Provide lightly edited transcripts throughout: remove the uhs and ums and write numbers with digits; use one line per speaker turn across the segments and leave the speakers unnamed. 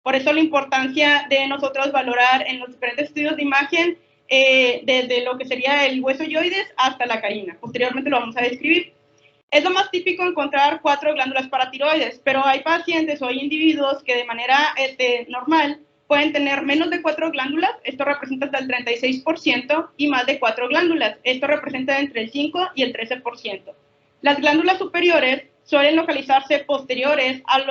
Por eso la importancia de nosotros valorar en los diferentes estudios de imagen desde lo que sería el hueso yoides hasta la carina. Posteriormente lo vamos a describir. Es lo más típico encontrar 4 glándulas paratiroides, pero hay pacientes o hay individuos que de manera normal pueden tener menos de 4 glándulas, esto representa hasta el 36%, y más de 4 glándulas, esto representa entre el 5 y el 13%. Las glándulas superiores suelen localizarse posteriores al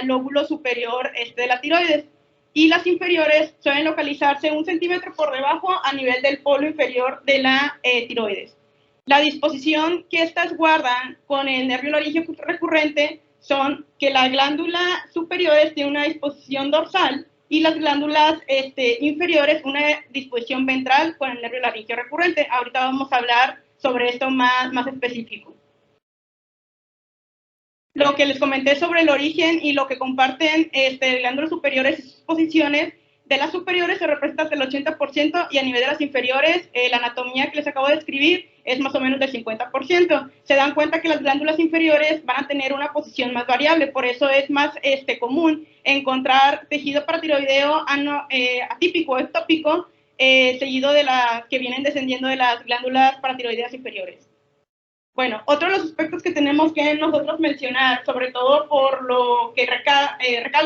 lóbulo superior de la tiroides, y las inferiores suelen localizarse 1 centímetro por debajo a nivel del polo inferior de la tiroides. La disposición que estas guardan con el nervio laríngeo recurrente son que las glándulas superiores tienen una disposición dorsal y las glándulas inferiores una disposición ventral con el nervio laríngeo recurrente. Ahorita vamos a hablar sobre esto más específico. Lo que les comenté sobre el origen y lo que comparten glándulas superiores y sus posiciones, de las superiores se representa hasta el 80% y a nivel de las inferiores, la anatomía que les acabo de describir es más o menos del 50%. Se dan cuenta que las glándulas inferiores van a tener una posición más variable, por eso es más común encontrar tejido paratiroideo atípico o ectópico, seguido de las que vienen descendiendo de las glándulas paratiroideas inferiores. Bueno, otro de los aspectos que tenemos que nosotros mencionar, sobre todo por lo que recalca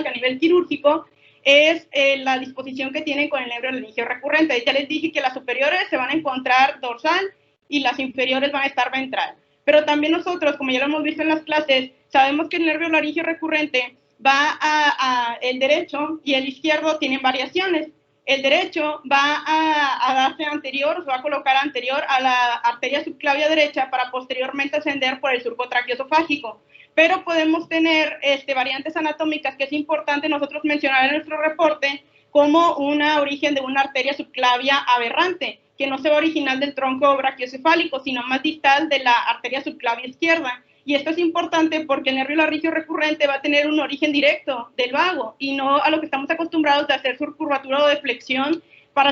a nivel quirúrgico, es la disposición que tienen con el nervio laríngeo recurrente. Ya les dije que las superiores se van a encontrar dorsal y las inferiores van a estar ventral. Pero también nosotros, como ya lo hemos visto en las clases, sabemos que el nervio laríngeo recurrente va el derecho y el izquierdo tienen variaciones. El derecho va a darse anterior, se va a colocar anterior a la arteria subclavia derecha para posteriormente ascender por el surco traqueoesofágico. Pero podemos tener variantes anatómicas que es importante nosotros mencionar en nuestro reporte como una origen de una arteria subclavia aberrante, que no se va original del tronco brachiocefálico, sino más distal de la arteria subclavia izquierda. Y esto es importante porque el nervio laríngeo recurrente va a tener un origen directo del vago y no a lo que estamos acostumbrados de hacer curvatura o deflexión para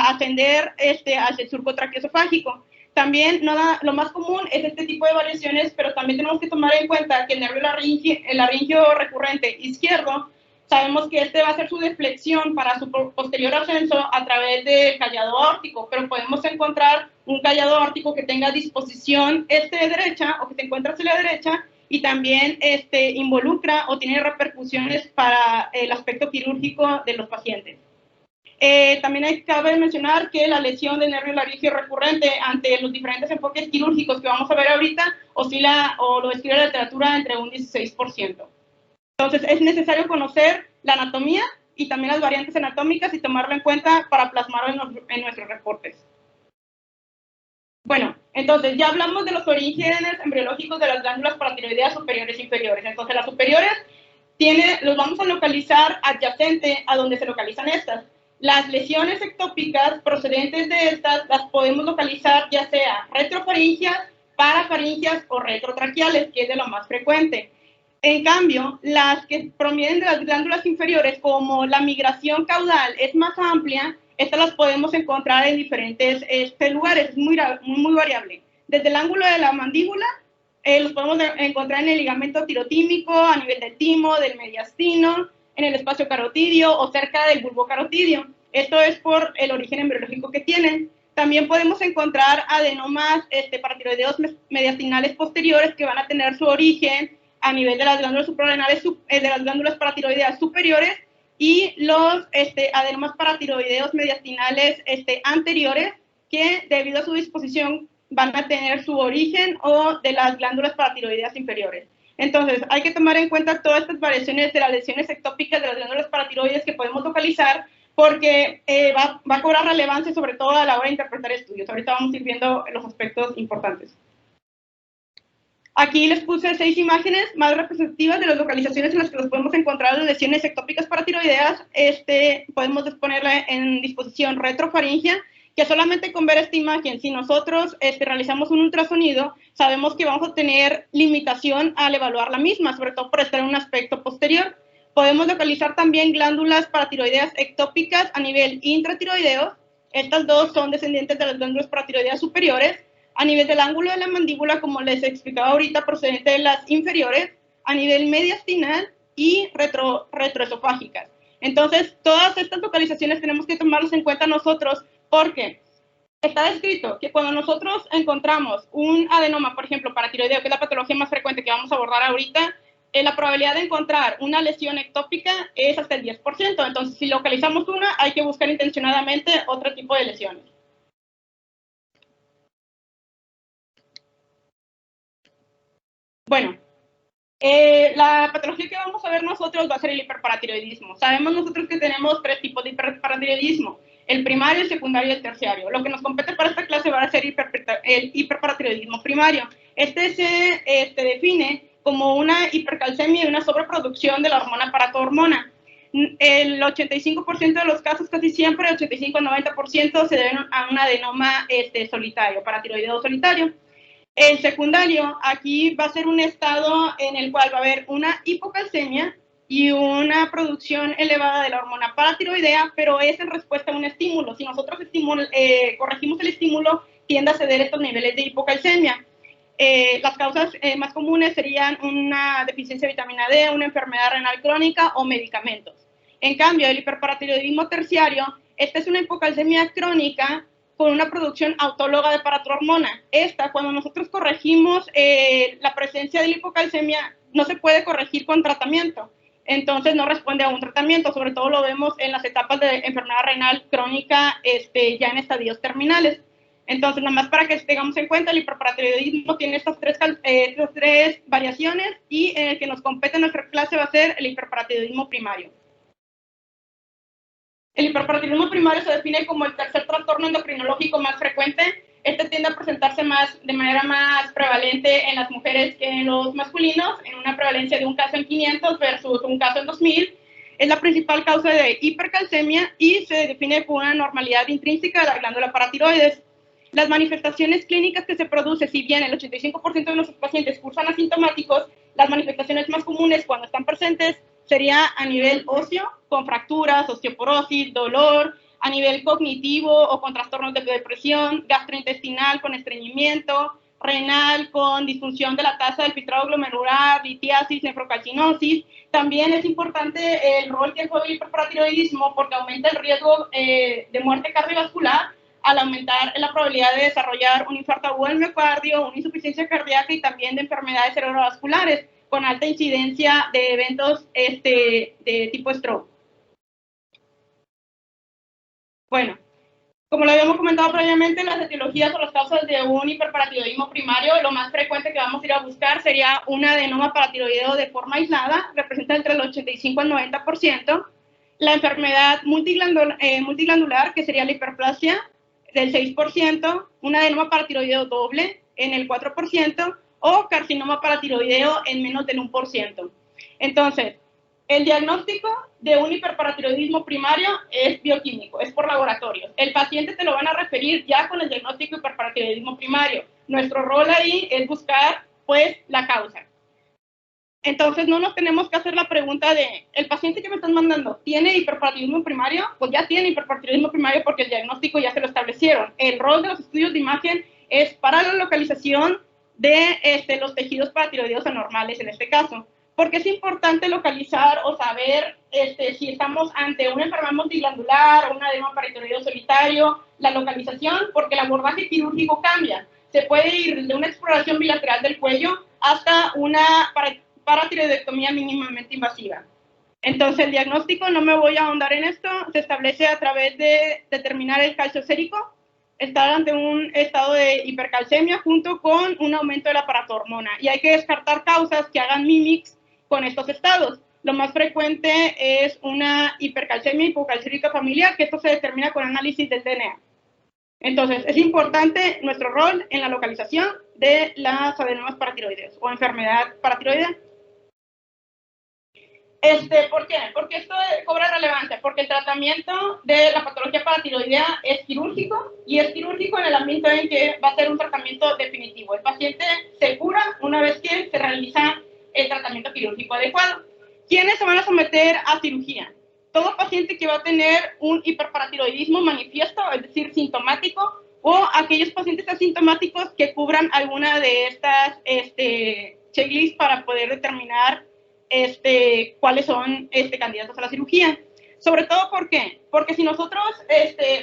ascender hacia el surco traqueoesofágico. También lo más común es este tipo de variaciones, pero también tenemos que tomar en cuenta que el nervio laríngeo recurrente izquierdo, sabemos que va a hacer su deflexión para su posterior ascenso a través del callado aórtico, pero podemos encontrar un callado aórtico que tenga disposición derecha o que se encuentra hacia la derecha y también involucra o tiene repercusiones para el aspecto quirúrgico de los pacientes. También cabe mencionar que la lesión del nervio laríngeo recurrente ante los diferentes enfoques quirúrgicos que vamos a ver ahorita oscila o lo describe la literatura entre un 16%. Entonces es necesario conocer la anatomía y también las variantes anatómicas y tomarlo en cuenta para plasmarlo en nuestros reportes. Bueno, entonces ya hablamos de los orígenes embriológicos de las glándulas paratiroideas superiores e inferiores. Entonces las superiores los vamos a localizar adyacente a donde se localizan estas. Las lesiones ectópicas procedentes de estas las podemos localizar ya sea retrofaringias, parafaringias o retrotraqueales, que es de lo más frecuente. En cambio, las que provienen de las glándulas inferiores, como la migración caudal es más amplia, estas las podemos encontrar en diferentes lugares, es muy variable. Desde el ángulo de la mandíbula, los podemos encontrar en el ligamento tirotímico, a nivel del timo, del mediastino, en el espacio carotidio o cerca del bulbo carotidio. Esto es por el origen embriológico que tienen. También podemos encontrar adenomas paratiroideos mediastinales posteriores que van a tener su origen a nivel de las glándulas suprarrenales, de las glándulas paratiroideas superiores y los adenomas paratiroideos mediastinales anteriores que debido a su disposición van a tener su origen o de las glándulas paratiroideas inferiores. Entonces, hay que tomar en cuenta todas estas variaciones de las lesiones ectópicas de las glándulas paratiroides que podemos localizar porque va a cobrar relevancia sobre todo a la hora de interpretar estudios. Ahorita vamos a ir viendo los aspectos importantes. Aquí les puse 6 imágenes más representativas de las localizaciones en las que los podemos encontrar las lesiones ectópicas paratiroideas. Podemos disponerla en disposición retrofaringia, que solamente con ver esta imagen, si nosotros realizamos un ultrasonido, sabemos que vamos a tener limitación al evaluar la misma, sobre todo por estar en un aspecto posterior. Podemos localizar también glándulas paratiroideas ectópicas a nivel intratiroideo. Estas dos son descendientes de las glándulas paratiroideas superiores. A nivel del ángulo de la mandíbula, como les explicaba ahorita, procedente de las inferiores, a nivel mediastinal y retroesofágicas. Entonces, todas estas localizaciones tenemos que tomarlas en cuenta nosotros, porque está descrito que cuando nosotros encontramos un adenoma, por ejemplo, paratiroideo, que es la patología más frecuente que vamos a abordar ahorita, la probabilidad de encontrar una lesión ectópica es hasta el 10%. Entonces, si localizamos una, hay que buscar intencionadamente otro tipo de lesiones. Bueno, la patología que vamos a ver nosotros va a ser el hiperparatiroidismo. Sabemos nosotros que tenemos 3 tipos de hiperparatiroidismo: el primario, el secundario y el terciario. Lo que nos compete para esta clase va a ser el hiperparatiroidismo primario. Este se define como una hipercalcemia y una sobreproducción de la hormona paratormona. El 85% de los casos, casi siempre, el 85-90%, se deben a un adenoma solitario, paratiroideo solitario. El secundario, aquí va a ser un estado en el cual va a haber una hipocalcemia y una producción elevada de la hormona paratiroidea, pero es en respuesta a un estímulo. Si nosotros corregimos el estímulo, tiende a ceder estos niveles de hipocalcemia. Las causas más comunes serían una deficiencia de vitamina D, una enfermedad renal crónica o medicamentos. En cambio, el hiperparatiroidismo terciario, esta es una hipocalcemia crónica con una producción autóloga de paratormona. Esta, cuando nosotros corregimos la presencia de la hipocalcemia, no se puede corregir con tratamiento. Entonces no responde a un tratamiento. Sobre todo lo vemos en las etapas de enfermedad renal crónica ya en estadios terminales. Entonces, nada más para que tengamos en cuenta, el hiperparatiroidismo tiene estas tres variaciones, y el que nos compete en nuestra clase va a ser el hiperparatiroidismo primario. El hiperparatiroidismo primario se define como el tercer trastorno endocrinológico más frecuente. Este tiende a presentarse de manera más prevalente en las mujeres que en los masculinos, en una prevalencia de un caso en 500 versus un caso en 2000. Es la principal causa de hipercalcemia y se define por una normalidad intrínseca de la glándula paratiroides. Las manifestaciones clínicas que se producen, si bien el 85% de nuestros pacientes cursan asintomáticos, las manifestaciones más comunes cuando están presentes sería a nivel óseo, con fracturas, osteoporosis, dolor; a nivel cognitivo o con trastornos de depresión; gastrointestinal con estreñimiento; renal con disfunción de la tasa del filtrado glomerular, litiasis, nefrocalcinosis. También es importante el rol que juega el hiperparatiroidismo porque aumenta el riesgo de muerte cardiovascular al aumentar la probabilidad de desarrollar un infarto agudo del miocardio, una insuficiencia cardíaca y también de enfermedades cerebrovasculares con alta incidencia de eventos de tipo stroke. Bueno, como lo habíamos comentado previamente, las etiologías o las causas de un hiperparatiroidismo primario, lo más frecuente que vamos a ir a buscar sería un adenoma paratiroideo de forma aislada, representa entre el 85 al 90%, la enfermedad multiglandular, que sería la hiperplasia, del 6%, un adenoma paratiroideo doble en el 4%, o carcinoma paratiroideo en menos del 1%. Entonces, el diagnóstico de un hiperparatiroidismo primario es bioquímico, es por laboratorios. El paciente te lo van a referir ya con el diagnóstico de hiperparatiroidismo primario. Nuestro rol ahí es buscar, pues, la causa. Entonces, no nos tenemos que hacer la pregunta de, ¿el paciente que me están mandando tiene hiperparatiroidismo primario? Pues ya tiene hiperparatiroidismo primario porque el diagnóstico ya se lo establecieron. El rol de los estudios de imagen es para la localización de los tejidos paratiroideos anormales en este caso. Porque es importante localizar o saber si estamos ante una enfermedad multiglandular o un adenoma paratiroideo solitario, la localización, porque el abordaje quirúrgico cambia. Se puede ir de una exploración bilateral del cuello hasta una paratiroidectomía mínimamente invasiva. Entonces, el diagnóstico, no me voy a ahondar en esto, se establece a través de determinar el calcio sérico, estar ante un estado de hipercalcemia junto con un aumento de la paratormona. Y hay que descartar causas que hagan mimics con estos estados. Lo más frecuente es una hipercalcemia hipocalcémica familiar, que esto se determina con análisis del DNA. Entonces, es importante nuestro rol en la localización de las adenomas paratiroideos o enfermedad paratiroidea. ¿Por qué? Porque esto cobra relevancia, porque el tratamiento de la patología paratiroidea es quirúrgico, y es quirúrgico en el ambiente en que va a ser un tratamiento definitivo. El paciente se cura una vez que se realiza el tratamiento quirúrgico adecuado. ¿Quiénes se van a someter a cirugía? Todo paciente que va a tener un hiperparatiroidismo manifiesto, es decir, sintomático, o aquellos pacientes asintomáticos que cubran alguna de estas checklists para poder determinar cuáles son candidatos a la cirugía. Sobre todo, ¿por qué? Porque si nosotros,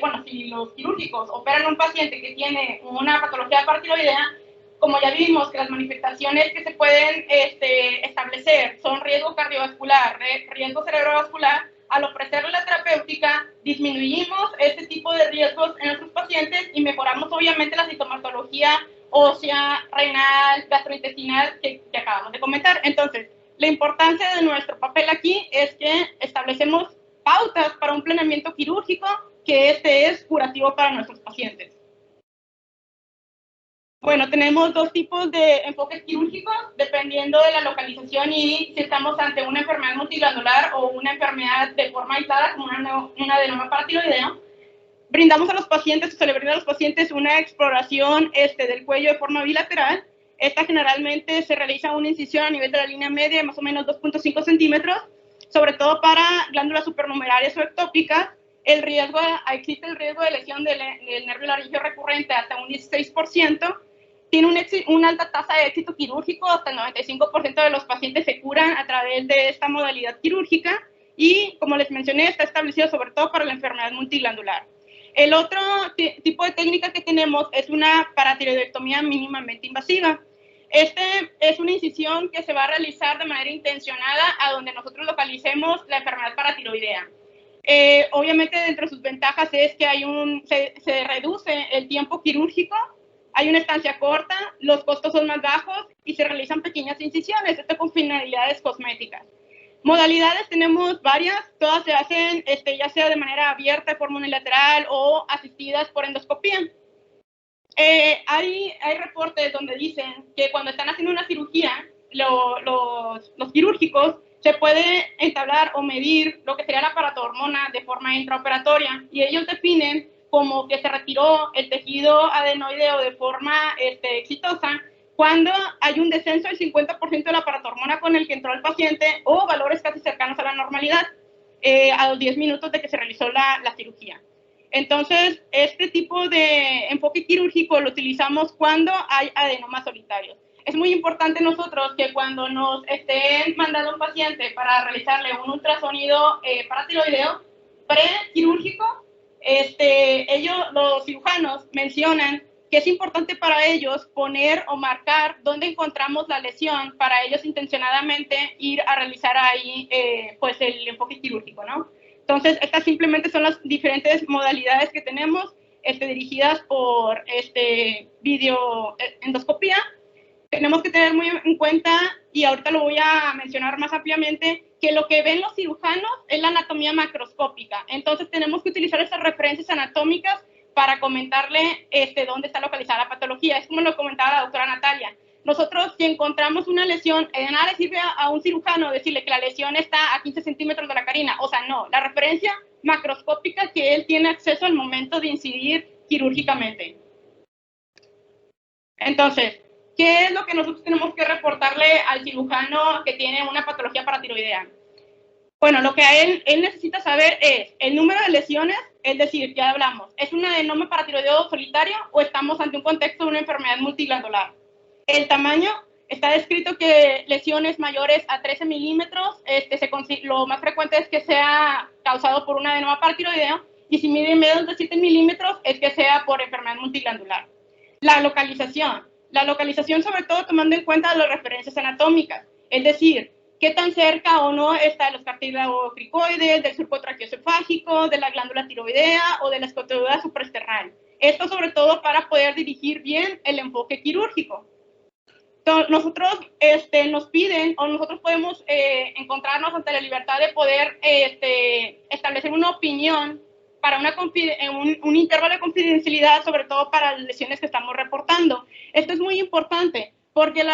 bueno, si los quirúrgicos operan a un paciente que tiene una patología paratiroidea, como ya vimos que las manifestaciones que se pueden establecer son riesgo cardiovascular, riesgo cerebrovascular, al ofrecerle la terapéutica disminuimos este tipo de riesgos en nuestros pacientes y mejoramos obviamente la sintomatología ósea, renal, gastrointestinal que acabamos de comentar. Entonces, la importancia de nuestro papel aquí es que establecemos pautas para un planeamiento quirúrgico que es curativo para nuestros pacientes. Bueno, tenemos dos tipos de enfoques quirúrgicos dependiendo de la localización y si estamos ante una enfermedad multiglandular o una enfermedad de forma aislada como una adenoma paratiroidea. Brindamos a los pacientes, se le brinda a los pacientes una exploración del cuello de forma bilateral. Esta generalmente se realiza una incisión a nivel de la línea media de más o menos 2.5 centímetros, sobre todo para glándulas supernumerarias o ectópicas. Existe el riesgo de lesión del nervio laringeo recurrente hasta un 16%. Tiene una alta tasa de éxito quirúrgico, hasta el 95% de los pacientes se curan a través de esta modalidad quirúrgica y, como les mencioné, está establecido sobre todo para la enfermedad multiglandular. El otro tipo de técnica que tenemos es una paratiroidectomía mínimamente invasiva. Es una incisión que se va a realizar de manera intencionada a donde nosotros localicemos la enfermedad paratiroidea. Obviamente, dentro de sus ventajas es que se reduce el tiempo quirúrgico, hay una estancia corta, los costos son más bajos y se realizan pequeñas incisiones, esto con finalidades cosméticas. Modalidades tenemos varias, todas se hacen ya sea de manera abierta, de forma unilateral o asistidas por endoscopía. Hay reportes donde dicen que cuando están haciendo una cirugía, los quirúrgicos, se puede entablar o medir lo que sería la paratormona de forma intraoperatoria y ellos definen como que se retiró el tejido adenoideo de forma exitosa cuando hay un descenso del 50% de la paratormona con el que entró el paciente o valores casi cercanos a la normalidad a los 10 minutos de que se realizó la cirugía. Entonces, este tipo de enfoque quirúrgico lo utilizamos cuando hay adenomas solitarios. Es muy importante nosotros que cuando nos estén mandando un paciente para realizarle un ultrasonido paratiroideo prequirúrgico, los cirujanos mencionan que es importante para ellos poner o marcar dónde encontramos la lesión para ellos intencionadamente ir a realizar ahí pues el enfoque quirúrgico, ¿no? Entonces, estas simplemente son las diferentes modalidades que tenemos dirigidas por videoendoscopía. Tenemos que tener muy en cuenta, y ahorita lo voy a mencionar más ampliamente, que lo que ven los cirujanos es la anatomía macroscópica. Entonces, tenemos que utilizar esas referencias anatómicas para comentarle dónde está localizada la patología. Es como lo comentaba la doctora Natalia. Nosotros, si encontramos una lesión, de nada le sirve a un cirujano decirle que la lesión está a 15 centímetros de la carina. O sea, no, la referencia macroscópica que él tiene acceso al momento de incidir quirúrgicamente. Entonces, ¿qué es lo que nosotros tenemos que reportarle al cirujano que tiene una patología paratiroidea? Bueno, lo que él necesita saber es el número de lesiones, es decir, ya hablamos, ¿es un adenoma paratiroideo solitario o estamos ante un contexto de una enfermedad multiglandular? El tamaño, está descrito que lesiones mayores a 13 milímetros, lo más frecuente es que sea causado por un adenoma paratiroideo, y si mide menos de 7 milímetros es que sea por enfermedad multiglandular. La localización sobre todo tomando en cuenta las referencias anatómicas, es decir, qué tan cerca o no está de los cartílagos cricoides, del surco traqueoesofágico, de la glándula tiroidea o de la escotadura supraesternal. Esto sobre todo para poder dirigir bien el enfoque quirúrgico. Nosotros nos piden o nosotros podemos encontrarnos ante la libertad de poder establecer una opinión para un intervalo de confidencialidad, sobre todo para las lesiones que estamos reportando. Esto es muy importante porque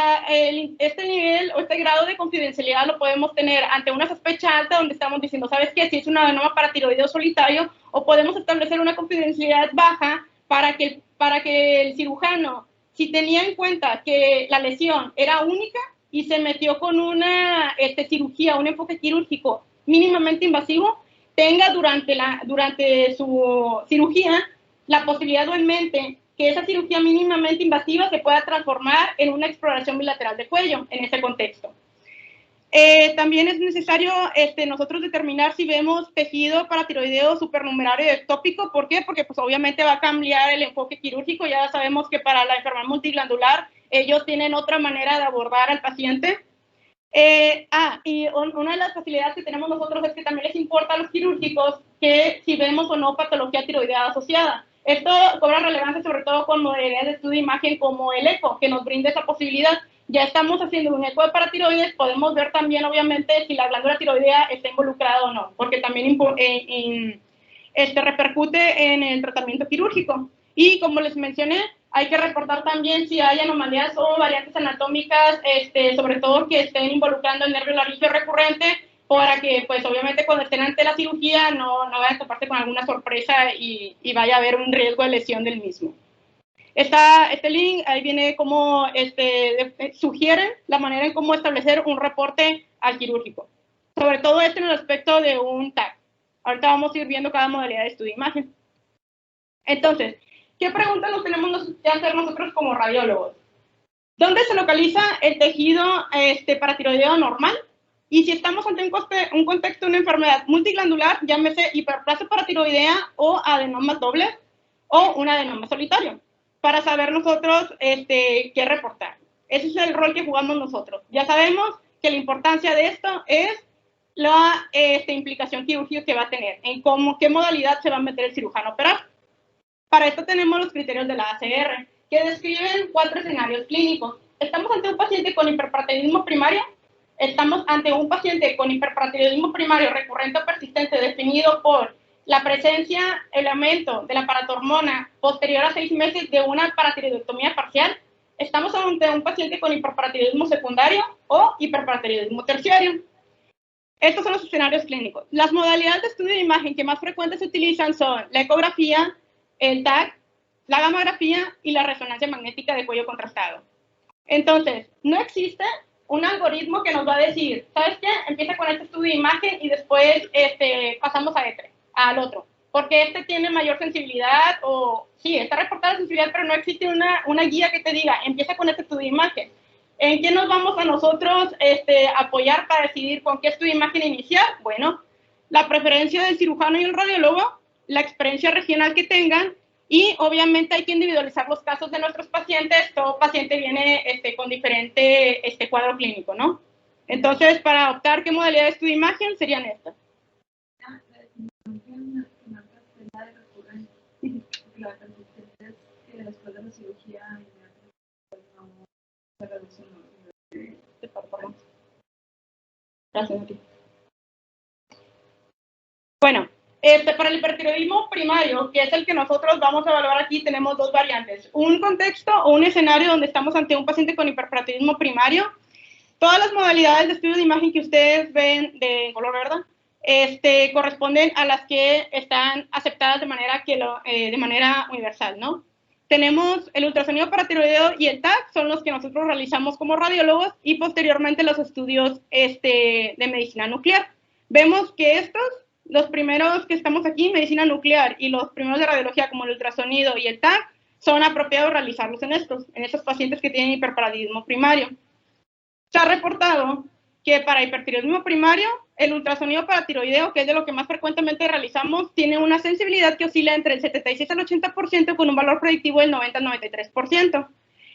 este nivel o este grado de confidencialidad lo podemos tener ante una sospecha alta donde estamos diciendo, ¿sabes qué? Si es un adenoma paratiroideo solitario, o podemos establecer una confidencialidad baja para que el cirujano, si tenía en cuenta que la lesión era única y se metió con una cirugía, un enfoque quirúrgico mínimamente invasivo, tenga durante su cirugía la posibilidad o en mente que esa cirugía mínimamente invasiva se pueda transformar en una exploración bilateral de cuello en ese contexto. También es necesario nosotros determinar si vemos tejido paratiroideo supernumerario ectópico. ¿Por qué? Porque pues obviamente va a cambiar el enfoque quirúrgico. Ya sabemos que para la enfermedad multiglandular ellos tienen otra manera de abordar al paciente. Y una de las facilidades que tenemos nosotros es que también les importa a los quirúrgicos que si vemos o no patología tiroidea asociada. Esto cobra relevancia sobre todo con modalidades de estudio de imagen como el eco, que nos brinda esa posibilidad. Ya estamos haciendo un eco de paratiroides, podemos ver también obviamente si la glándula tiroidea está involucrada o no, porque también repercute en el tratamiento quirúrgico. Y como les mencioné, hay que reportar también si hay anomalías o variantes anatómicas, sobre todo que estén involucrando el nervio laríngeo recurrente, para que, pues, obviamente, cuando estén ante la cirugía no vayan a toparse con alguna sorpresa y vaya a haber un riesgo de lesión del mismo. Este link, ahí viene cómo sugieren la manera en cómo establecer un reporte al quirúrgico. Sobre todo en el aspecto de un TAC. Ahorita vamos a ir viendo cada modalidad de estudio de imagen. Entonces, ¿qué preguntas nos tenemos que hacer nosotros como radiólogos? ¿Dónde se localiza el tejido paratiroideo normal? Y si estamos ante un contexto de una enfermedad multiglandular, llámese hiperplasia paratiroidea o adenoma doble o un adenoma solitario, para saber nosotros qué reportar. Ese es el rol que jugamos nosotros. Ya sabemos que la importancia de esto es la implicación quirúrgica que va a tener, en qué modalidad se va a meter el cirujano a operar. Para esto tenemos los criterios de la ACR, que describen 4 escenarios clínicos. Estamos ante un paciente con hiperparatiroidismo primario, estamos ante un paciente con hiperparatiroidismo primario recurrente o persistente definido por la presencia, el aumento de la paratormona posterior a 6 meses de una paratiroidectomía parcial. Estamos ante un paciente con hiperparatiroidismo secundario o hiperparatiroidismo terciario. Estos son los escenarios clínicos. Las modalidades de estudio de imagen que más frecuentes se utilizan son la ecografía, el TAC, la gamografía y la resonancia magnética de cuello contrastado. Entonces, no existe un algoritmo que nos va a decir, ¿sabes qué? Empieza con este estudio de imagen y después pasamos al otro. Porque tiene mayor sensibilidad o, sí, está reportada la sensibilidad, pero no existe una guía que te diga, empieza con este estudio de imagen. ¿En qué nos vamos a nosotros apoyar para decidir con qué estudio de imagen iniciar? Bueno, la preferencia del cirujano y el radiólogo, la experiencia regional que tengan y obviamente hay que individualizar los casos de nuestros pacientes. Todo paciente viene con diferente cuadro clínico, ¿no? Entonces, para optar qué modalidad de estudio de imagen serían estas.
Después de la cirugía
Gracias a ti. Bueno, para el hipertiroidismo primario, que es el que nosotros vamos a evaluar aquí, tenemos 2 variantes. Un contexto o un escenario donde estamos ante un paciente con hipertiroidismo primario. Todas las modalidades de estudio de imagen que ustedes ven de color verde corresponden a las que están aceptadas de manera universal, ¿no? Tenemos el ultrasonido paratiroideo y el TAC, son los que nosotros realizamos como radiólogos y posteriormente los estudios de medicina nuclear. Vemos que los primeros que estamos aquí, medicina nuclear, y los primeros de radiología como el ultrasonido y el TAC, son apropiados realizarlos en estos pacientes que tienen hiperparatidismo primario. Se ha reportado que para hipertiroidismo primario, el ultrasonido paratiroideo, que es de lo que más frecuentemente realizamos, tiene una sensibilidad que oscila entre el 76 al 80% con un valor predictivo del 90 al 93%.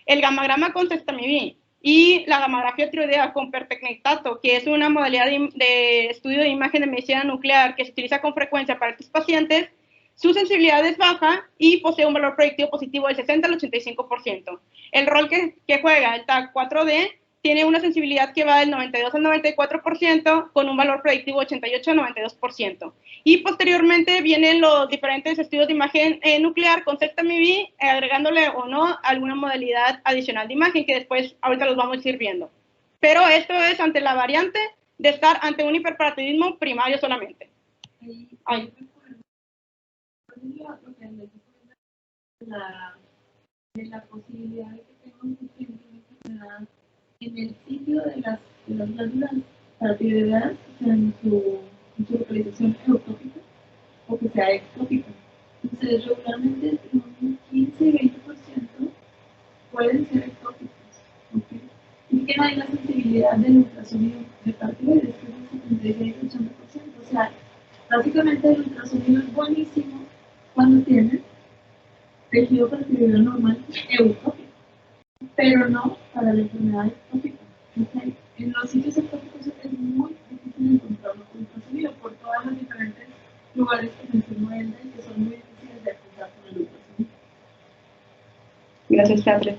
El gammagrama con Cestamivir y la gamografía tiroidea con pertecnetato, que es una modalidad de estudio de imagen de medicina nuclear que se utiliza con frecuencia para estos pacientes, su sensibilidad es baja y posee un valor predictivo positivo del 60 al 85%. El rol que juega el TAC 4D tiene una sensibilidad que va del 92 al 94% con un valor predictivo 88 al 92%. Y posteriormente vienen los diferentes estudios de imagen nuclear con Cestamivir, agregándole o no alguna modalidad adicional de imagen que después ahorita los vamos a ir viendo. Pero esto es ante la variante de estar ante un hiperparatidismo primario solamente.
La posibilidad de que tenga un enfermedad en el sitio de las glándulas paratiroideas, o sea, en su localización ectópica, o que sea ectópica. Entonces, regularmente entre un 15 y 20% pueden ser ectópicos. ¿Okay? Y que no hay la sensibilidad del ultrasonido de paratiroides, que es el 76-80%. O sea, básicamente el ultrasonido es buenísimo cuando tiene tejido paratiroideo normal eutópico, pero no para la enfermedad ectópica. ¿Okay? En los sitios ectópicos es muy difícil encontrarlo con ultrasonido por todos los diferentes lugares que mencionó Elda y que son muy difíciles de alcanzar con el ultrasonido.
Gracias, Carles.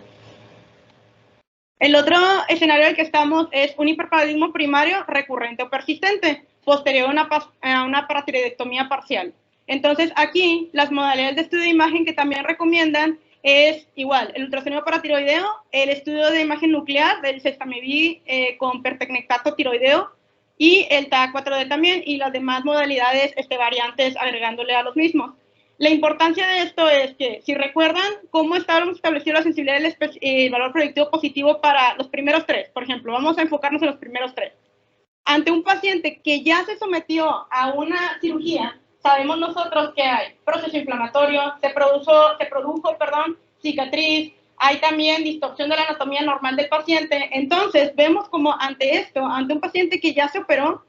El otro escenario en el que estamos es un hiperparadismo primario recurrente o persistente, posterior a una paratiroidectomía parcial. Entonces, aquí, las modalidades de estudio de imagen que también recomiendan es igual, el ultrasonido paratiroideo, el estudio de imagen nuclear del Sestamibi con pertecnectato tiroideo y el TAA4D también, y las demás modalidades variantes agregándole a los mismos. La importancia de esto es que, si recuerdan cómo estábamos estableciendo la sensibilidad del valor predictivo positivo para los primeros tres, por ejemplo, vamos a enfocarnos en los primeros tres. Ante un paciente que ya se sometió a una cirugía, sabemos nosotros que hay proceso inflamatorio, se produjo, cicatriz, hay también distorsión de la anatomía normal del paciente. Entonces, vemos como ante esto, ante un paciente que ya se operó,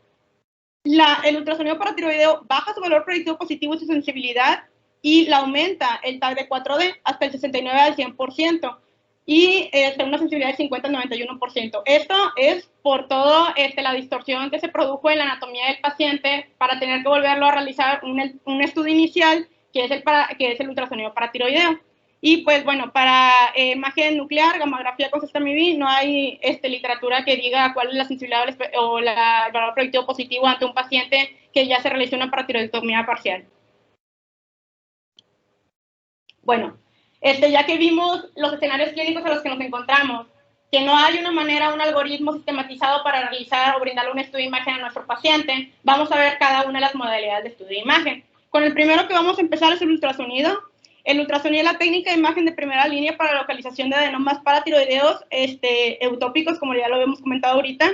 el ultrasonido paratiroideo baja su valor predictivo positivo y su sensibilidad y la aumenta el TAC de 4D hasta el 69 al 100% y hasta una sensibilidad de 50 al 91%. Esto es por toda la distorsión que se produjo en la anatomía del paciente para tener que volverlo a realizar un estudio inicial que es el ultrasonido paratiroideo. Y pues bueno, para imagen nuclear, gamografía con Sestamibi, no hay literatura que diga cuál es la sensibilidad o el valor predictivo positivo ante un paciente que ya se realizó una paratiroidectomía parcial. Bueno, ya que vimos los escenarios clínicos en los que nos encontramos, que no hay una manera, un algoritmo sistematizado para realizar o brindarle un estudio de imagen a nuestro paciente, vamos a ver cada una de las modalidades de estudio de imagen. Con el primero que vamos a empezar es el ultrasonido. El ultrasonido es la técnica de imagen de primera línea para la localización de adenomas paratiroideos eutópicos, como ya lo hemos comentado ahorita.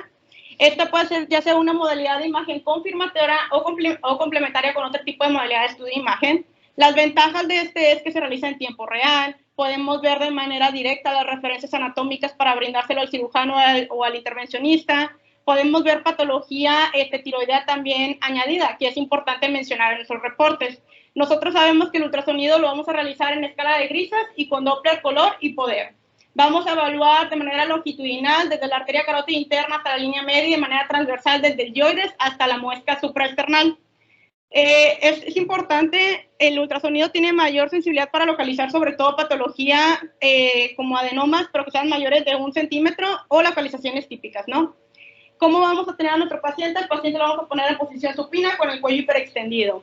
Esta puede ser ya sea una modalidad de imagen confirmatoria o complementaria con otro tipo de modalidad de estudio de imagen. Las ventajas de es que se realiza en tiempo real, podemos ver de manera directa las referencias anatómicas para brindárselo al cirujano o al intervencionista, podemos ver patología tiroidea también añadida, que es importante mencionar en nuestros reportes. Nosotros sabemos que el ultrasonido lo vamos a realizar en escala de grises y con Doppler color y poder. Vamos a evaluar de manera longitudinal desde la arteria carótida interna hasta la línea media y de manera transversal desde el yoides hasta la muesca supraesternal. Es importante, el ultrasonido tiene mayor sensibilidad para localizar sobre todo patología como adenomas, pero que sean mayores de 1 centímetro o localizaciones típicas, ¿no? ¿Cómo vamos a tener a nuestro paciente? El paciente lo vamos a poner en posición supina con el cuello hiperextendido.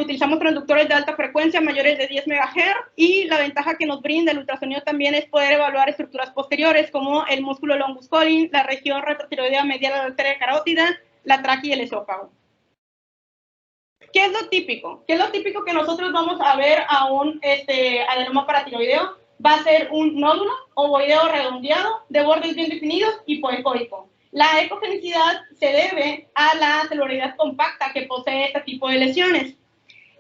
Utilizamos transductores de alta frecuencia mayores de 10 MHz y la ventaja que nos brinda el ultrasonido también es poder evaluar estructuras posteriores como el músculo longus colli, la región retrotiroidea medial de la arteria carótida, la tráquea y el esófago. ¿Qué es lo típico? ¿Qué es lo típico que nosotros vamos a ver a un adenoma paratiroideo? Va a ser un nódulo ovoideo redondeado de bordes bien definidos y poecoico. La ecogenicidad se debe a la celularidad compacta que posee este tipo de lesiones.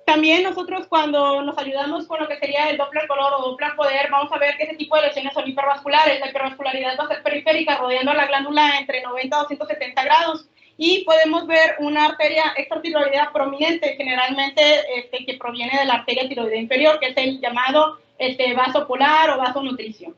También nosotros cuando nos ayudamos con lo que sería el Doppler color o Doppler poder, vamos a ver que ese tipo de lesiones son hipervasculares. La hipervascularidad va a ser periférica, rodeando la glándula entre 90 a 270 grados. Y podemos ver una arteria extratiroidea prominente, generalmente que proviene de la arteria tiroidea inferior, que es el llamado vaso polar o vaso nutricio.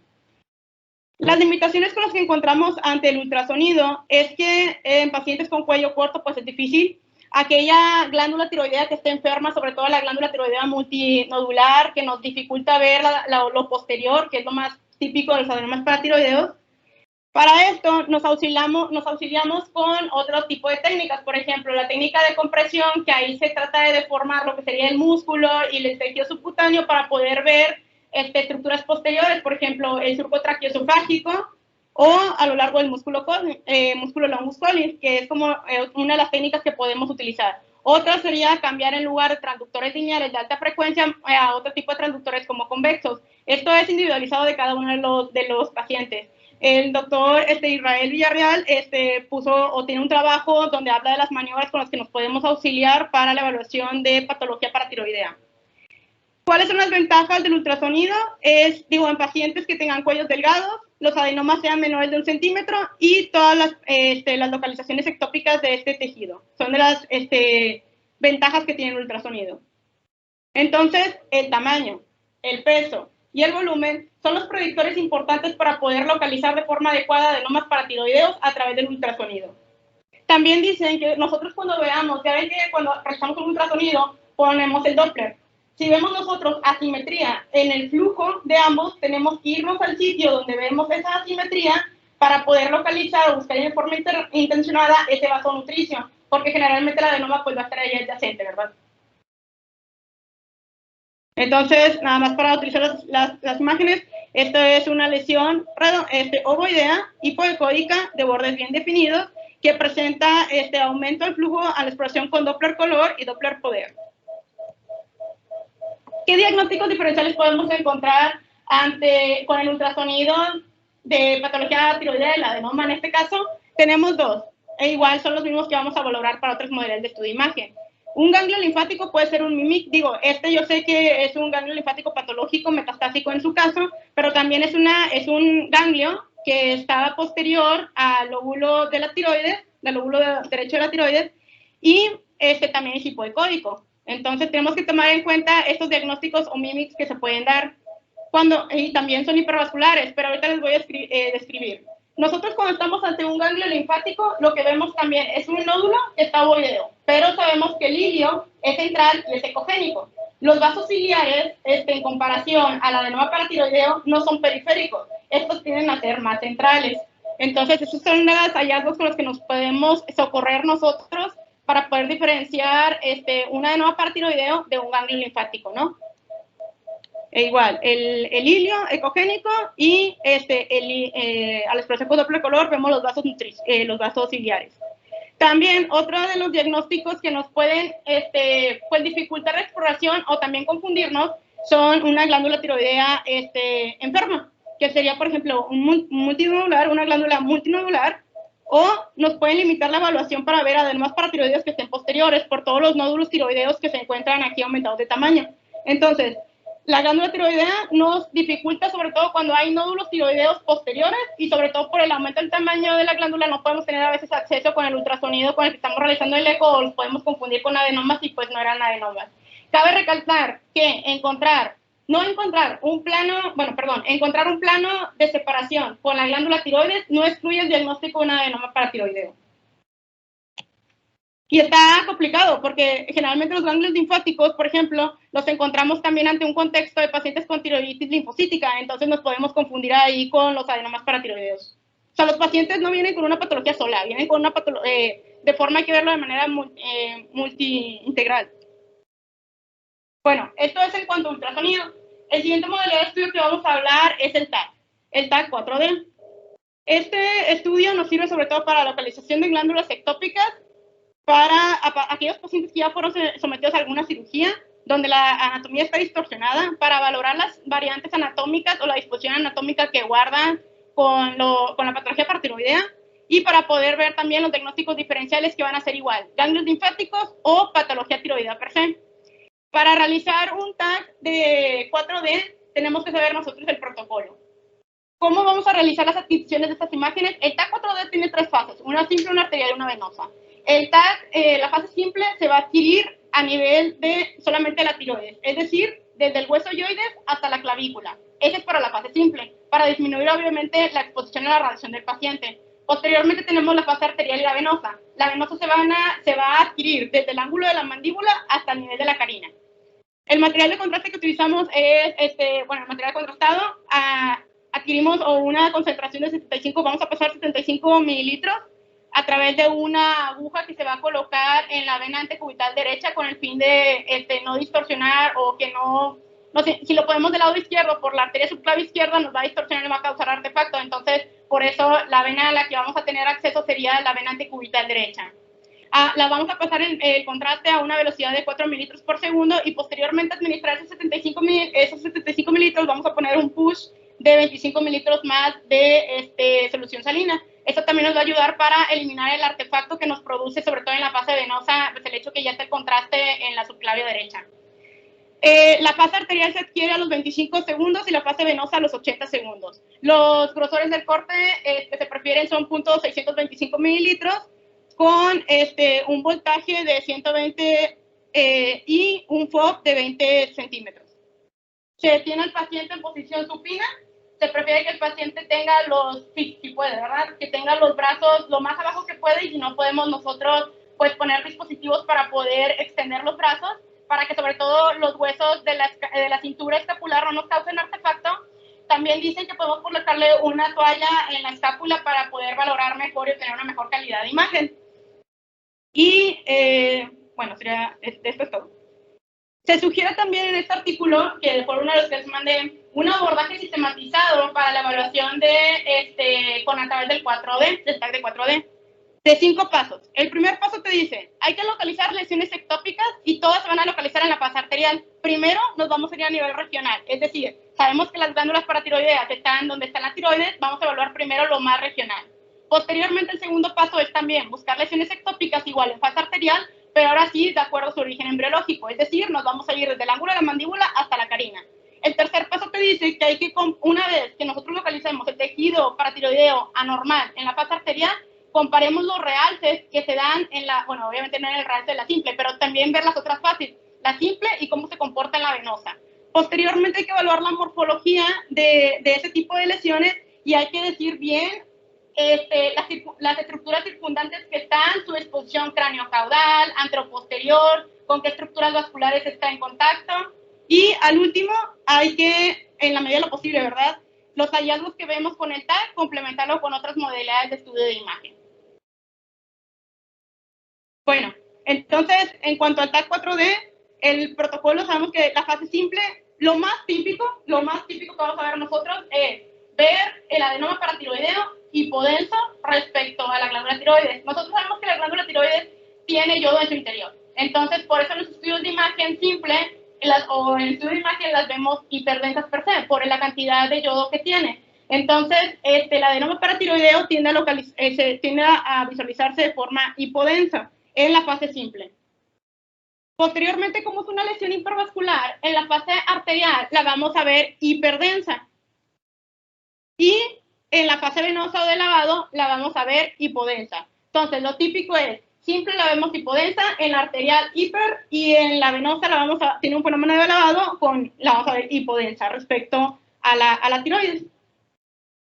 Las limitaciones con las que encontramos ante el ultrasonido es que en pacientes con cuello corto pues es difícil. Aquella glándula tiroidea que esté enferma, sobre todo la glándula tiroidea multinodular, que nos dificulta ver lo posterior, que es lo más típico de los adenomas paratiroideos. Para esto nos auxiliamos con otro tipo de técnicas, por ejemplo, la técnica de compresión, que ahí se trata de deformar lo que sería el músculo y el tejido subcutáneo para poder ver estructuras posteriores, por ejemplo, el surco traqueoesofágico o a lo largo del músculo longus colli, que es como una de las técnicas que podemos utilizar. Otra sería cambiar en lugar de transductores lineales de alta frecuencia a otro tipo de transductores como convexos. Esto es individualizado de cada uno de los pacientes. El doctor Israel Villarreal tiene un trabajo donde habla de las maniobras con las que nos podemos auxiliar para la evaluación de patología paratiroidea. ¿Cuáles son las ventajas del ultrasonido? En pacientes que tengan cuellos delgados, los adenomas sean menores de 1 centímetro y todas las localizaciones ectópicas de este tejido. Son de las ventajas que tiene el ultrasonido. Entonces, el tamaño, el peso y el volumen son los predictores importantes para poder localizar de forma adecuada adenomas paratiroideos a través del ultrasonido. También dicen que nosotros cuando veamos, ya ven que cuando realizamos un ultrasonido ponemos el Doppler. Si vemos nosotros asimetría en el flujo de ambos, tenemos que irnos al sitio donde vemos esa asimetría para poder localizar o buscar de forma intencionada ese vaso nutricio, porque generalmente el adenoma pues va a estar ahí adyacente, ¿verdad? Entonces, nada más para utilizar las imágenes, esto es una lesión ovoidea hipoecóica de bordes bien definidos que presenta aumento del flujo a la exploración con Doppler color y Doppler poder. ¿Qué diagnósticos diferenciales podemos encontrar con el ultrasonido de patología tiroidea, el adenoma en este caso? Tenemos dos, e igual son los mismos que vamos a valorar para otros modelos de estudio de imagen. Un ganglio linfático puede ser un MIMIC, yo sé que es un ganglio linfático patológico metastásico en su caso, pero también es un ganglio que estaba posterior al lóbulo de la tiroides, del lóbulo derecho de la tiroides, y también es hipoecóico. Entonces tenemos que tomar en cuenta estos diagnósticos o MIMICs que se pueden dar y también son hipervasculares, pero ahorita les voy a describir. Nosotros cuando estamos ante un ganglio linfático, lo que vemos también es un nódulo que está ovoideo, pero sabemos que el hilio es central y es ecogénico. Los vasos ciliares, en comparación al adenoma paratiroideo, no son periféricos, estos tienden a ser más centrales. Entonces, esos son los hallazgos con los que nos podemos socorrer nosotros para poder diferenciar un adenoma paratiroideo de un ganglio linfático, ¿no? Igual, el hilio ecogénico y a la exploración con Doppler color vemos los vasos ciliares. También otro de los diagnósticos que nos pueden pues dificultar la exploración o también confundirnos son una glándula tiroidea enferma, que sería, por ejemplo, una glándula multinodular, o nos pueden limitar la evaluación para ver adenomas paratiroideos que estén posteriores por todos los nódulos tiroideos que se encuentran aquí aumentados de tamaño. Entonces, la glándula tiroidea nos dificulta sobre todo cuando hay nódulos tiroideos posteriores y sobre todo por el aumento del tamaño de la glándula no podemos tener a veces acceso con el ultrasonido con el que estamos realizando el eco o los podemos confundir con adenomas y pues no eran adenomas. Cabe recalcar que encontrar un plano de separación con la glándula tiroides no excluye el diagnóstico de un adenoma paratiroideo. Y está complicado porque generalmente los ganglios linfáticos, por ejemplo, los encontramos también ante un contexto de pacientes con tiroiditis linfocítica, entonces nos podemos confundir ahí con los adenomas paratiroideos. O sea, los pacientes no vienen con una patología sola, vienen con una patología, de forma hay que verlo de manera multi-integral. Bueno, esto es en cuanto a ultrasonido. El siguiente modelo de estudio que vamos a hablar es el TAC 4D. Este estudio nos sirve sobre todo para la localización de glándulas ectópicas para aquellos pacientes que ya fueron sometidos a alguna cirugía, donde la anatomía está distorsionada, para valorar las variantes anatómicas o la disposición anatómica que guardan con la patología paratiroidea, y para poder ver también los diagnósticos diferenciales que van a ser igual, ganglios linfáticos o patología tiroidea per se. Para realizar un TAC de 4D, tenemos que saber nosotros el protocolo. ¿Cómo vamos a realizar las adquisiciones de estas imágenes? El TAC 4D tiene 3 fases, una simple, una arterial y una venosa. El TAC, la fase simple, se va a adquirir a nivel de solamente la tiroides, es decir, desde el hueso yoides hasta la clavícula. Esa es para la fase simple, para disminuir obviamente la exposición a la radiación del paciente. Posteriormente tenemos la fase arterial y la venosa. La venosa se va a adquirir desde el ángulo de la mandíbula hasta el nivel de la carina. El material de contraste que utilizamos es, el material contrastado. Adquirimos una concentración de 75, vamos a pasar 75 mililitros a través de una aguja que se va a colocar en la vena antecubital derecha con el fin de no distorsionar o que no sé, si lo ponemos del lado izquierdo por la arteria subclavia izquierda nos va a distorsionar y va a causar artefacto, entonces por eso la vena a la que vamos a tener acceso sería la vena antecubital derecha. La vamos a pasar el contraste a una velocidad de 4 mililitros por segundo y posteriormente administrar esos 75 mililitros vamos a poner un push de 25 mililitros más de solución salina. Esto también nos va a ayudar para eliminar el artefacto que nos produce, sobre todo en la fase venosa, pues el hecho que ya está el contraste en la subclavia derecha. La fase arterial se adquiere a los 25 segundos y la fase venosa a los 80 segundos. Los grosores del corte que se prefieren son .625 mililitros con un voltaje de 120 y un FOB de 20 centímetros. Se tiene al paciente en posición supina. Se prefiere que el paciente tenga si puede, ¿verdad? Que tenga los brazos lo más abajo que puede, y si no podemos nosotros pues poner dispositivos para poder extender los brazos, para que sobre todo los huesos de la cintura escapular no nos causen artefacto. También dicen que podemos colocarle una toalla en la escápula para poder valorar mejor y obtener una mejor calidad de imagen. Y bueno, esto es todo. Se sugiere también en este artículo, que por una de los que les mandé, un abordaje sistematizado para la evaluación con a través del 4D, del tag de 4D, de 5 pasos. El primer paso te dice, hay que localizar lesiones ectópicas y todas se van a localizar en la fase arterial. Primero nos vamos a ir a nivel regional, es decir, sabemos que las glándulas paratiroideas están donde están las tiroides, vamos a evaluar primero lo más regional. Posteriormente, el segundo paso es también buscar lesiones ectópicas igual en fase arterial, pero ahora sí de acuerdo a su origen embriológico, es decir, nos vamos a ir desde el ángulo de la mandíbula hasta la carina. El tercer paso te dice que hay que, una vez que nosotros localicemos el tejido paratiroideo anormal en la fase arterial, comparemos los realces que se dan bueno, obviamente no en el realce de la simple, pero también ver las otras fases, la simple y cómo se comporta en la venosa. Posteriormente hay que evaluar la morfología de ese tipo de lesiones y hay que decir bien las estructuras circundantes que están, su exposición cráneo-caudal, anteroposterior, con qué estructuras vasculares está en contacto. Y al último, hay que, en la medida de lo posible, ¿verdad?, los hallazgos que vemos con el TAC, complementarlo con otras modalidades de estudio de imagen. Bueno, entonces, en cuanto al TAC 4D, el protocolo, sabemos que la fase simple, lo más típico que vamos a ver nosotros es ver el adenoma paratiroideo hipodenso respecto a la glándula tiroides. Nosotros sabemos que la glándula tiroides tiene yodo en su interior. Entonces, por eso en los estudios de imagen simple o en el estudio de imagen las vemos hiperdensas per se, por la cantidad de yodo que tiene. Entonces, el adenoma paratiroideo tiende a visualizarse de forma hipodensa en la fase simple. Posteriormente, como es una lesión hipervascular, en la fase arterial la vamos a ver hiperdensa. Y en la fase venosa o de lavado la vamos a ver hipodensa. Entonces, lo típico es, simple la vemos hipodensa, en la arterial hiper, y en la venosa tiene un fenómeno de lavado, la vamos a ver hipodensa respecto a la tiroides.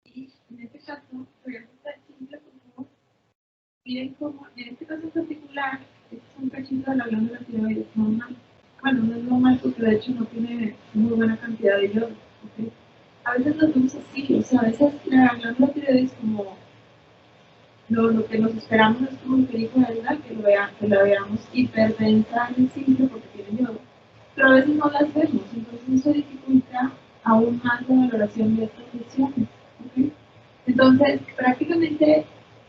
Y en este caso, voy a mostrar simple, por favor. Miren cómo, en este caso particular, este es un cachito de la glándula tiroides normal. Bueno, no es normal porque de hecho no tiene muy buena cantidad de yodo. ¿Okay? A veces lo vemos así, o sea, a veces la glándula tiroides como lo que nos esperamos es como que dijo Elena, que la veamos hiperdensa en el simple porque tiene yodo, pero a veces no las vemos, entonces eso dificulta aún más la valoración de estas lesiones. ¿Okay? Entonces, prácticamente,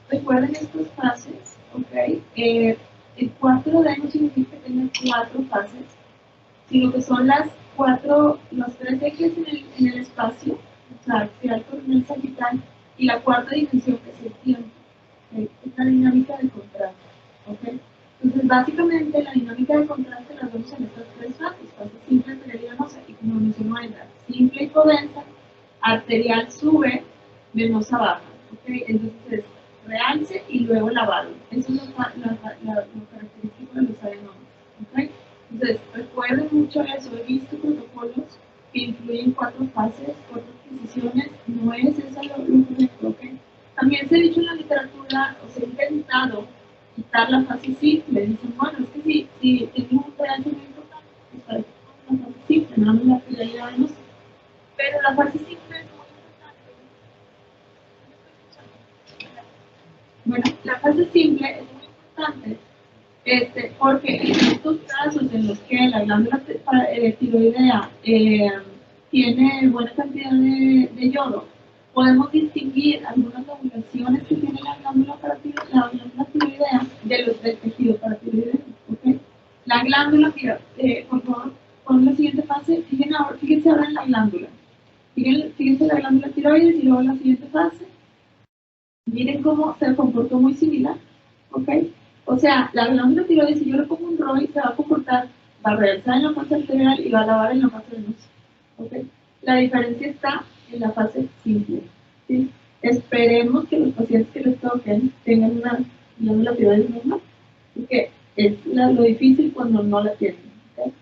recuerden estos fases, ¿ok? El 4D no significa que tenga 4 fases, sino que son los 3 ejes en el espacio, o sea, axial, coronal, sagital, y la cuarta dimensión que es el tiempo. Esta dinámica de contraste. ¿Okay? Entonces, básicamente, la dinámica de contraste la vemos en estas 3 fases: fase simple, arterial y venosa, y como mencionó Edgar, simple hipodensa, arterial sube, venosa baja. ¿Okay? Entonces, es realce y luego lavado. Eso es lo característico de los adenomas. ¿Okay? Entonces, recuerden mucho eso. He visto protocolos que incluyen 4 fases, 4 posiciones. No es eso lo correcto. ¿Okay? También se ha dicho en la literatura, o se ha intentado quitar la fase simple. Dicen, bueno, es que si tenemos un realce muy importante, pues para que la fase simple, nada más la arterial venosa. Pero la fase simple es muy importante. Bueno, la fase simple es muy importante porque en estos casos en los que la glándula tiroidea tiene buena cantidad de yodo, podemos distinguir algunas ovulaciones que tiene la glándula tiroidea del tejido paratiroideo. ¿Okay? La glándula, por favor, pon la siguiente fase. Fíjense ahora en la glándula. Fíjense la glándula tiroides y luego la siguiente fase. Miren cómo se comportó muy similar. ¿Okay? O sea, la glándula tiroides, si yo le pongo un ROI, se va a comportar va a realzar en la fase arterial y va a lavar en la fase venosa. ¿Okay? La diferencia está en la fase simple. ¿Sí? Esperemos que los pacientes que les toquen tengan una glándula tiroides normal, porque es lo difícil cuando no la tienen. ¿Okay?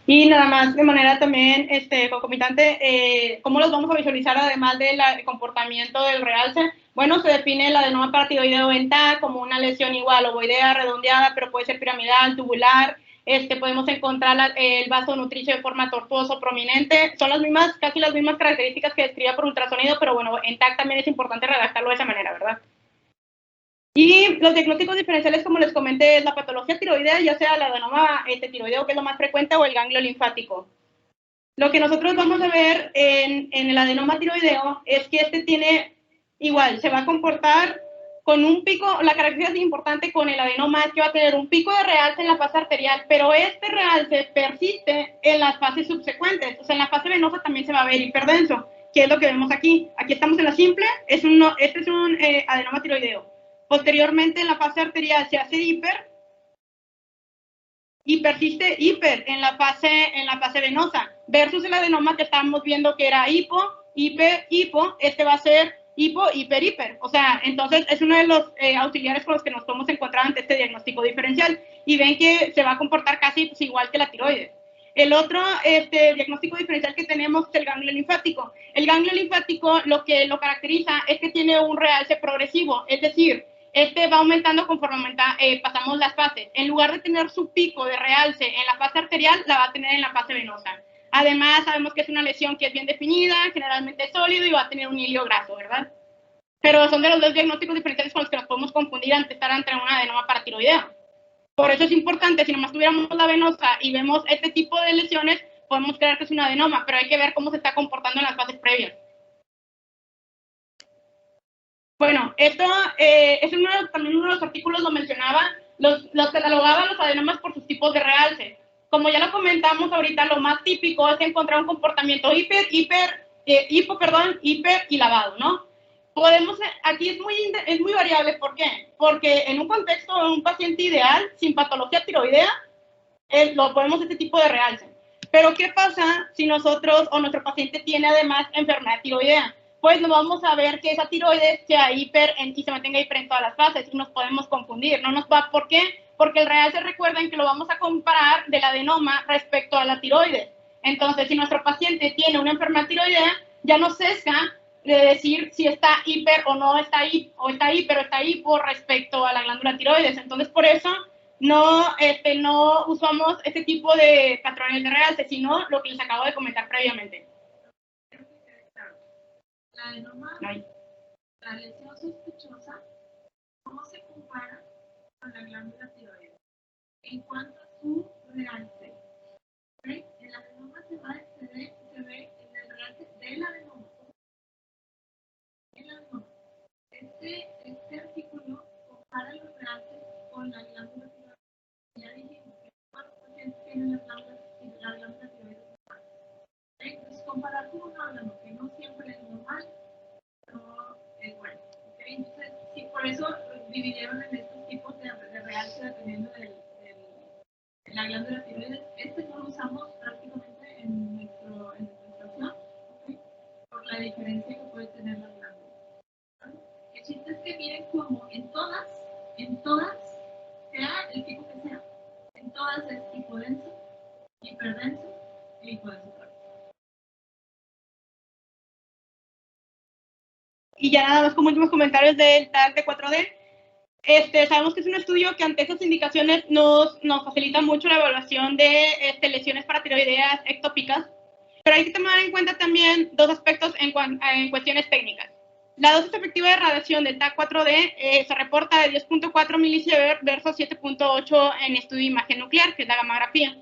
Y nada más de manera también concomitante, ¿cómo los vamos a visualizar además del comportamiento del realce? Bueno, se define el adenoma paratiroideo en TAC como una lesión igual, ovoidea, redondeada, pero puede ser piramidal, tubular. Podemos encontrar el vaso nutricio de forma tortuoso, prominente. Son las mismas, casi las mismas características que describía por ultrasonido, pero bueno, en TAC también es importante redactarlo de esa manera, ¿verdad? Y los diagnósticos diferenciales, como les comenté, es la patología tiroidea, ya sea el adenoma tiroideo, que es lo más frecuente, o el ganglio linfático. Lo que nosotros vamos a ver en el adenoma tiroideo es que tiene, igual, se va a comportar con un pico. La característica importante con el adenoma es que va a tener un pico de realce en la fase arterial, pero este realce persiste en las fases subsecuentes. O sea, en la fase venosa también se va a ver hiperdenso, que es lo que vemos aquí. Aquí estamos en la simple, este es un adenoma tiroideo. Posteriormente, en la fase arterial se hace hiper y persiste hiper en la fase venosa, versus el adenoma que estábamos viendo que era hipo, hiper, hipo. Va a ser hipo, hiper, hiper. O sea, entonces es uno de los auxiliares con los que nos podemos encontrar ante este diagnóstico diferencial. Y ven que se va a comportar casi pues, igual que la tiroides. El otro diagnóstico diferencial que tenemos es el ganglio linfático. El ganglio linfático lo que lo caracteriza es que tiene un realce progresivo, es decir, va aumentando conforme pasamos las fases. En lugar de tener su pico de realce en la fase arterial, la va a tener en la fase venosa. Además, sabemos que es una lesión que es bien definida, generalmente sólido y va a tener un hilio graso, ¿verdad? Pero son de los dos diagnósticos diferenciales con los que nos podemos confundir ante estar ante una adenoma paratiroidea. Por eso es importante, si nomás tuviéramos la venosa y vemos este tipo de lesiones, podemos creer que es una adenoma, pero hay que ver cómo se está comportando en las fases previas. Bueno, esto es también uno de los artículos lo mencionaba, los catalogaba los adenomas por sus tipos de realce. Como ya lo comentamos ahorita, lo más típico es encontrar un comportamiento hiper y lavado, ¿no? Aquí es muy variable, ¿por qué? Porque en un contexto de un paciente ideal, sin patología tiroidea, lo ponemos este tipo de realce. Pero ¿qué pasa si nosotros o nuestro paciente tiene además enfermedad tiroidea? Pues nos vamos a ver que esa tiroides sea hiper y se mantenga hiper en todas las fases y nos podemos confundir. ¿Por qué? Porque el realce, recuerden que lo vamos a comparar del adenoma respecto a la tiroides. Entonces, si nuestro paciente tiene una enfermedad tiroidea, ya no cesa de decir si está hiper o no está hiper, o está hiper o está hipo respecto a la glándula tiroides. Entonces, por eso no usamos este tipo de patrones de realce, sino lo que les acabo de comentar previamente.
La adenoma, la lesión sospechosa, ¿cómo se compara con la glándula tiroides? En cuanto a su realce, ¿okay? El adenoma se ve en el realce del adenoma. Este artículo compara los realces con la glándula tiroides. Ya dijimos que todos los pacientes tienen la glándula tiroides normal. Entonces, comparar con un órgano que no siempre es normal, no es bueno. ¿Okay? Entonces, sí, por eso dividieron en estos tipos de realce dependiendo de la glándula tiroides. No lo usamos prácticamente en nuestra estación, ¿okay? Por la diferencia que puede tener la glándula. ¿Vale? El chiste es que miren como en todas, sea el tipo que sea, en todas es hipodenso, hiperdenso e hipodenso.
Y ya nada más como últimos comentarios del TAC de 4D. Sabemos que es un estudio que ante esas indicaciones nos facilita mucho la evaluación de lesiones paratiroideas ectópicas, pero hay que tomar en cuenta también dos aspectos en cuestiones técnicas. La dosis efectiva de radiación del TAC 4D se reporta de 10.4 milisievert versus 7.8 en estudio de imagen nuclear, que es la gamografía.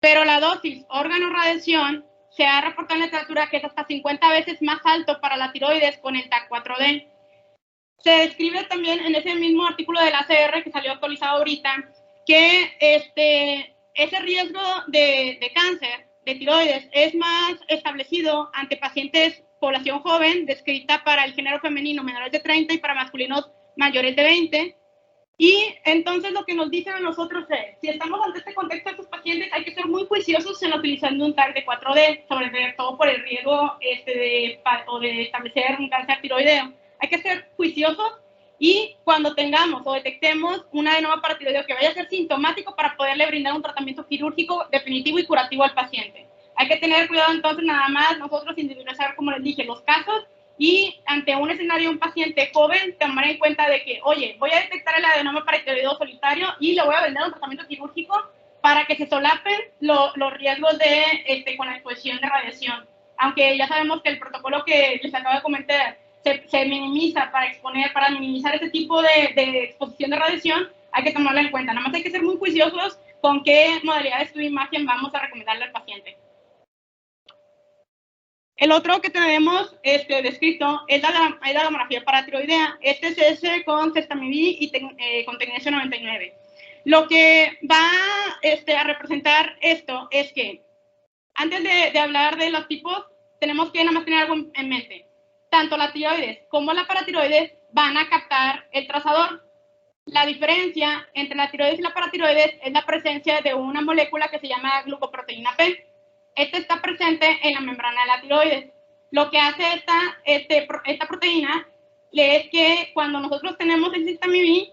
Pero la dosis órgano-radiación se ha reportado en la literatura que es hasta 50 veces más alto para la tiroides con el TAC 4D. Se describe también en ese mismo artículo del ACR que salió actualizado ahorita que ese riesgo de cáncer de tiroides es más establecido ante pacientes población joven, descrita para el género femenino menores de 30 y para masculinos mayores de 20, Y entonces lo que nos dicen a nosotros es, si estamos ante este contexto de estos pacientes, hay que ser muy juiciosos en utilizando un TAC de 4D, sobre todo por el riesgo de establecer un cáncer tiroideo. Hay que ser juiciosos y cuando tengamos o detectemos un adenoma paratiroideo que vaya a ser sintomático para poderle brindar un tratamiento quirúrgico definitivo y curativo al paciente. Hay que tener cuidado entonces nada más nosotros individualizar, como les dije, los casos y ante un escenario de un paciente joven, tomar en cuenta de que, oye, voy a detectar el adenoma paratiroideo solitario y le voy a brindar un tratamiento quirúrgico para que se solapen los riesgos con la exposición de radiación. Aunque ya sabemos que el protocolo que les acabo de comentar se minimiza para minimizar ese tipo de exposición de radiación, hay que tomarlo en cuenta. Nada más hay que ser muy juiciosos con qué modalidad de estudio de imagen vamos a recomendarle al paciente. El otro que tenemos descrito es la gamografía paratiroidea. Este es ese con Cestamivir y con tecnecio 99. Lo que va a representar esto es que antes de hablar de los tipos, tenemos que nada más tener algo en mente. Tanto la tiroides como la paratiroides van a captar el trazador. La diferencia entre la tiroides y la paratiroides es la presencia de una molécula que se llama glucoproteína P. Esta está presente en la membrana de la tiroides. Lo que hace esta proteína es que cuando nosotros tenemos el Cestamivir,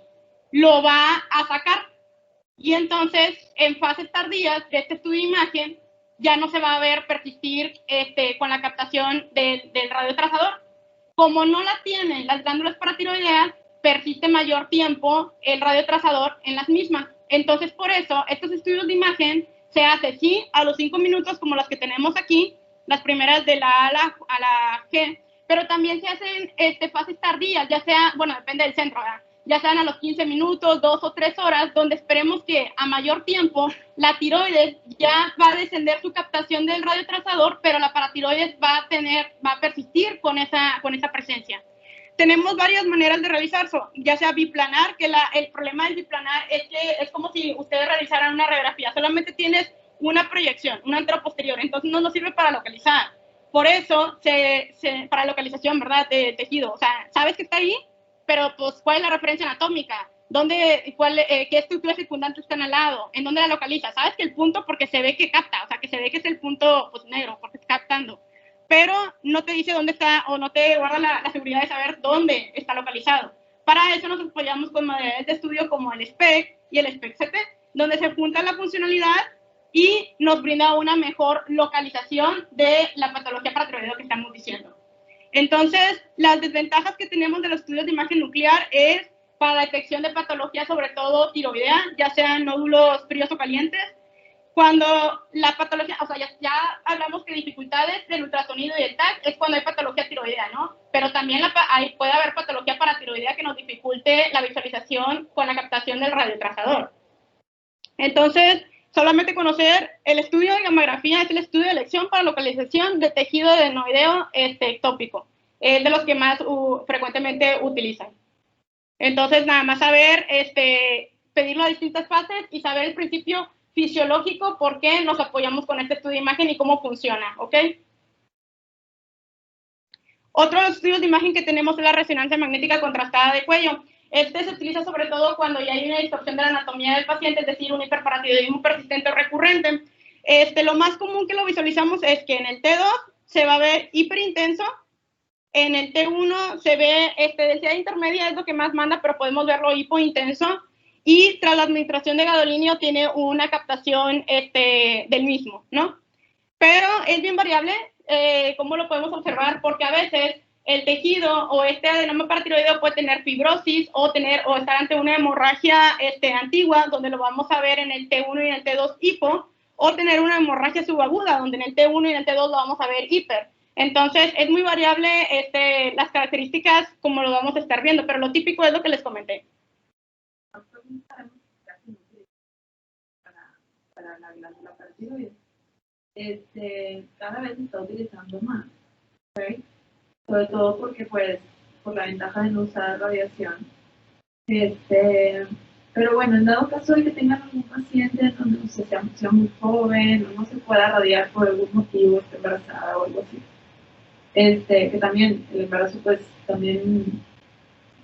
lo va a sacar. Y entonces, en fases tardías de este estudio de imagen, ya no se va a ver persistir con la captación del radiotrazador. Como no la tienen las glándulas paratiroideas, persiste mayor tiempo el radiotrazador en las mismas. Entonces, por eso, estos estudios de imagen se hacen, sí, a los 5 minutos, como los que tenemos aquí, las primeras de la A a la G, pero también se hacen fases tardías, ya sea, bueno, depende del centro, ¿verdad? Ya sean a los 15 minutos, 2 o 3 horas, donde esperemos que a mayor tiempo la tiroides ya va a descender su captación del radiotrazador, pero la paratiroides va a persistir con esa presencia. Tenemos varias maneras de realizar eso, ya sea biplanar, que el problema del biplanar es que es como si ustedes realizaran una radiografía, solamente tienes una proyección, una anteroposterior, entonces no nos sirve para localizar. Por eso, para localización, ¿verdad?, de tejido, o sea, sabes que está ahí, pero pues, ¿cuál es la referencia anatómica? ¿Qué estructuras circundantes están al lado? ¿En dónde la localiza? ¿Sabes que el punto? Porque se ve que capta, o sea, que se ve que es el punto pues, negro, porque está captando. Pero no te dice dónde está o no te guarda la seguridad de saber dónde está localizado. Para eso nos apoyamos con modalidades de estudio como el SPEC y el SPEC-CT, donde se junta la funcionalidad y nos brinda una mejor localización de la patología paratiroidea que estamos diciendo. Entonces, las desventajas que tenemos de los estudios de imagen nuclear es para la detección de patologías, sobre todo tiroidea, ya sean nódulos fríos o calientes. Cuando la patología, o sea, ya hablamos que dificultades del ultrasonido y el TAC es cuando hay patología tiroidea, ¿no? Pero también puede haber patología paratiroidea que nos dificulte la visualización con la captación del radiotrazador. Entonces, solamente conocer el estudio de gamografía es el estudio de elección para localización de tejido adenoideo ectópico, es de los que más frecuentemente utilizan. Entonces, nada más saber, pedirlo a distintas fases y saber el principio fisiológico, por qué nos apoyamos con este estudio de imagen y cómo funciona, ¿ok? Otro estudio de imagen que tenemos es la resonancia magnética contrastada de cuello. Este se utiliza sobre todo cuando ya hay una distorsión de la anatomía del paciente, es decir, un hiperparatiroidismo persistente o recurrente. Lo más común que lo visualizamos es que en el T2 se va a ver hiperintenso, en el T1 se ve densidad intermedia, es lo que más manda, pero podemos verlo hipointenso, y tras la administración de gadolinio tiene una captación del mismo, ¿no? Pero es bien variable, ¿cómo lo podemos observar? Porque a veces el tejido o adenoma paratiroideo puede tener fibrosis o estar ante una hemorragia antigua, donde lo vamos a ver en el T1 y en el T2 hipo, o tener una hemorragia subaguda, donde en el T1 y en el T2 lo vamos a ver hiper. Entonces, es muy variable las características como lo vamos a estar viendo, pero lo típico es lo que les comenté.
Para la glándula paratiroides. Cada vez se está utilizando más, ¿okay? Sobre todo porque, pues, por la ventaja de no usar radiación. Pero bueno, en dado caso de que tengan algún paciente donde sea muy joven o no se pueda radiar por algún motivo, esté embarazada o algo así, que también el embarazo pues también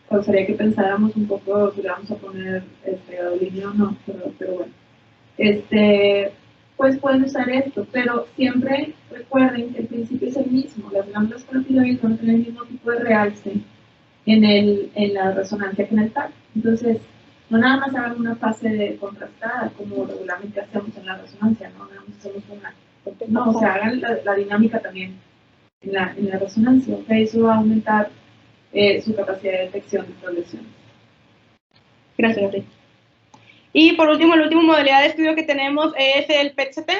causaría que pensáramos un poco si le vamos a poner línea o no, pero bueno. Pues pueden usar esto, pero siempre recuerden que el principio es el mismo. Las glándulas parotiroides van a tener el mismo tipo de realce en la resonancia que en el TAC. Entonces, no nada más hagan una fase contrastada como regularmente hacemos en la resonancia, no nada más hacemos una. No, o sea, hagan la dinámica también en la resonancia, ¿ok? Eso va a aumentar su capacidad de detección de estas lesiones.
Gracias. Y por último, la última modalidad de estudio que tenemos es el PET-CT.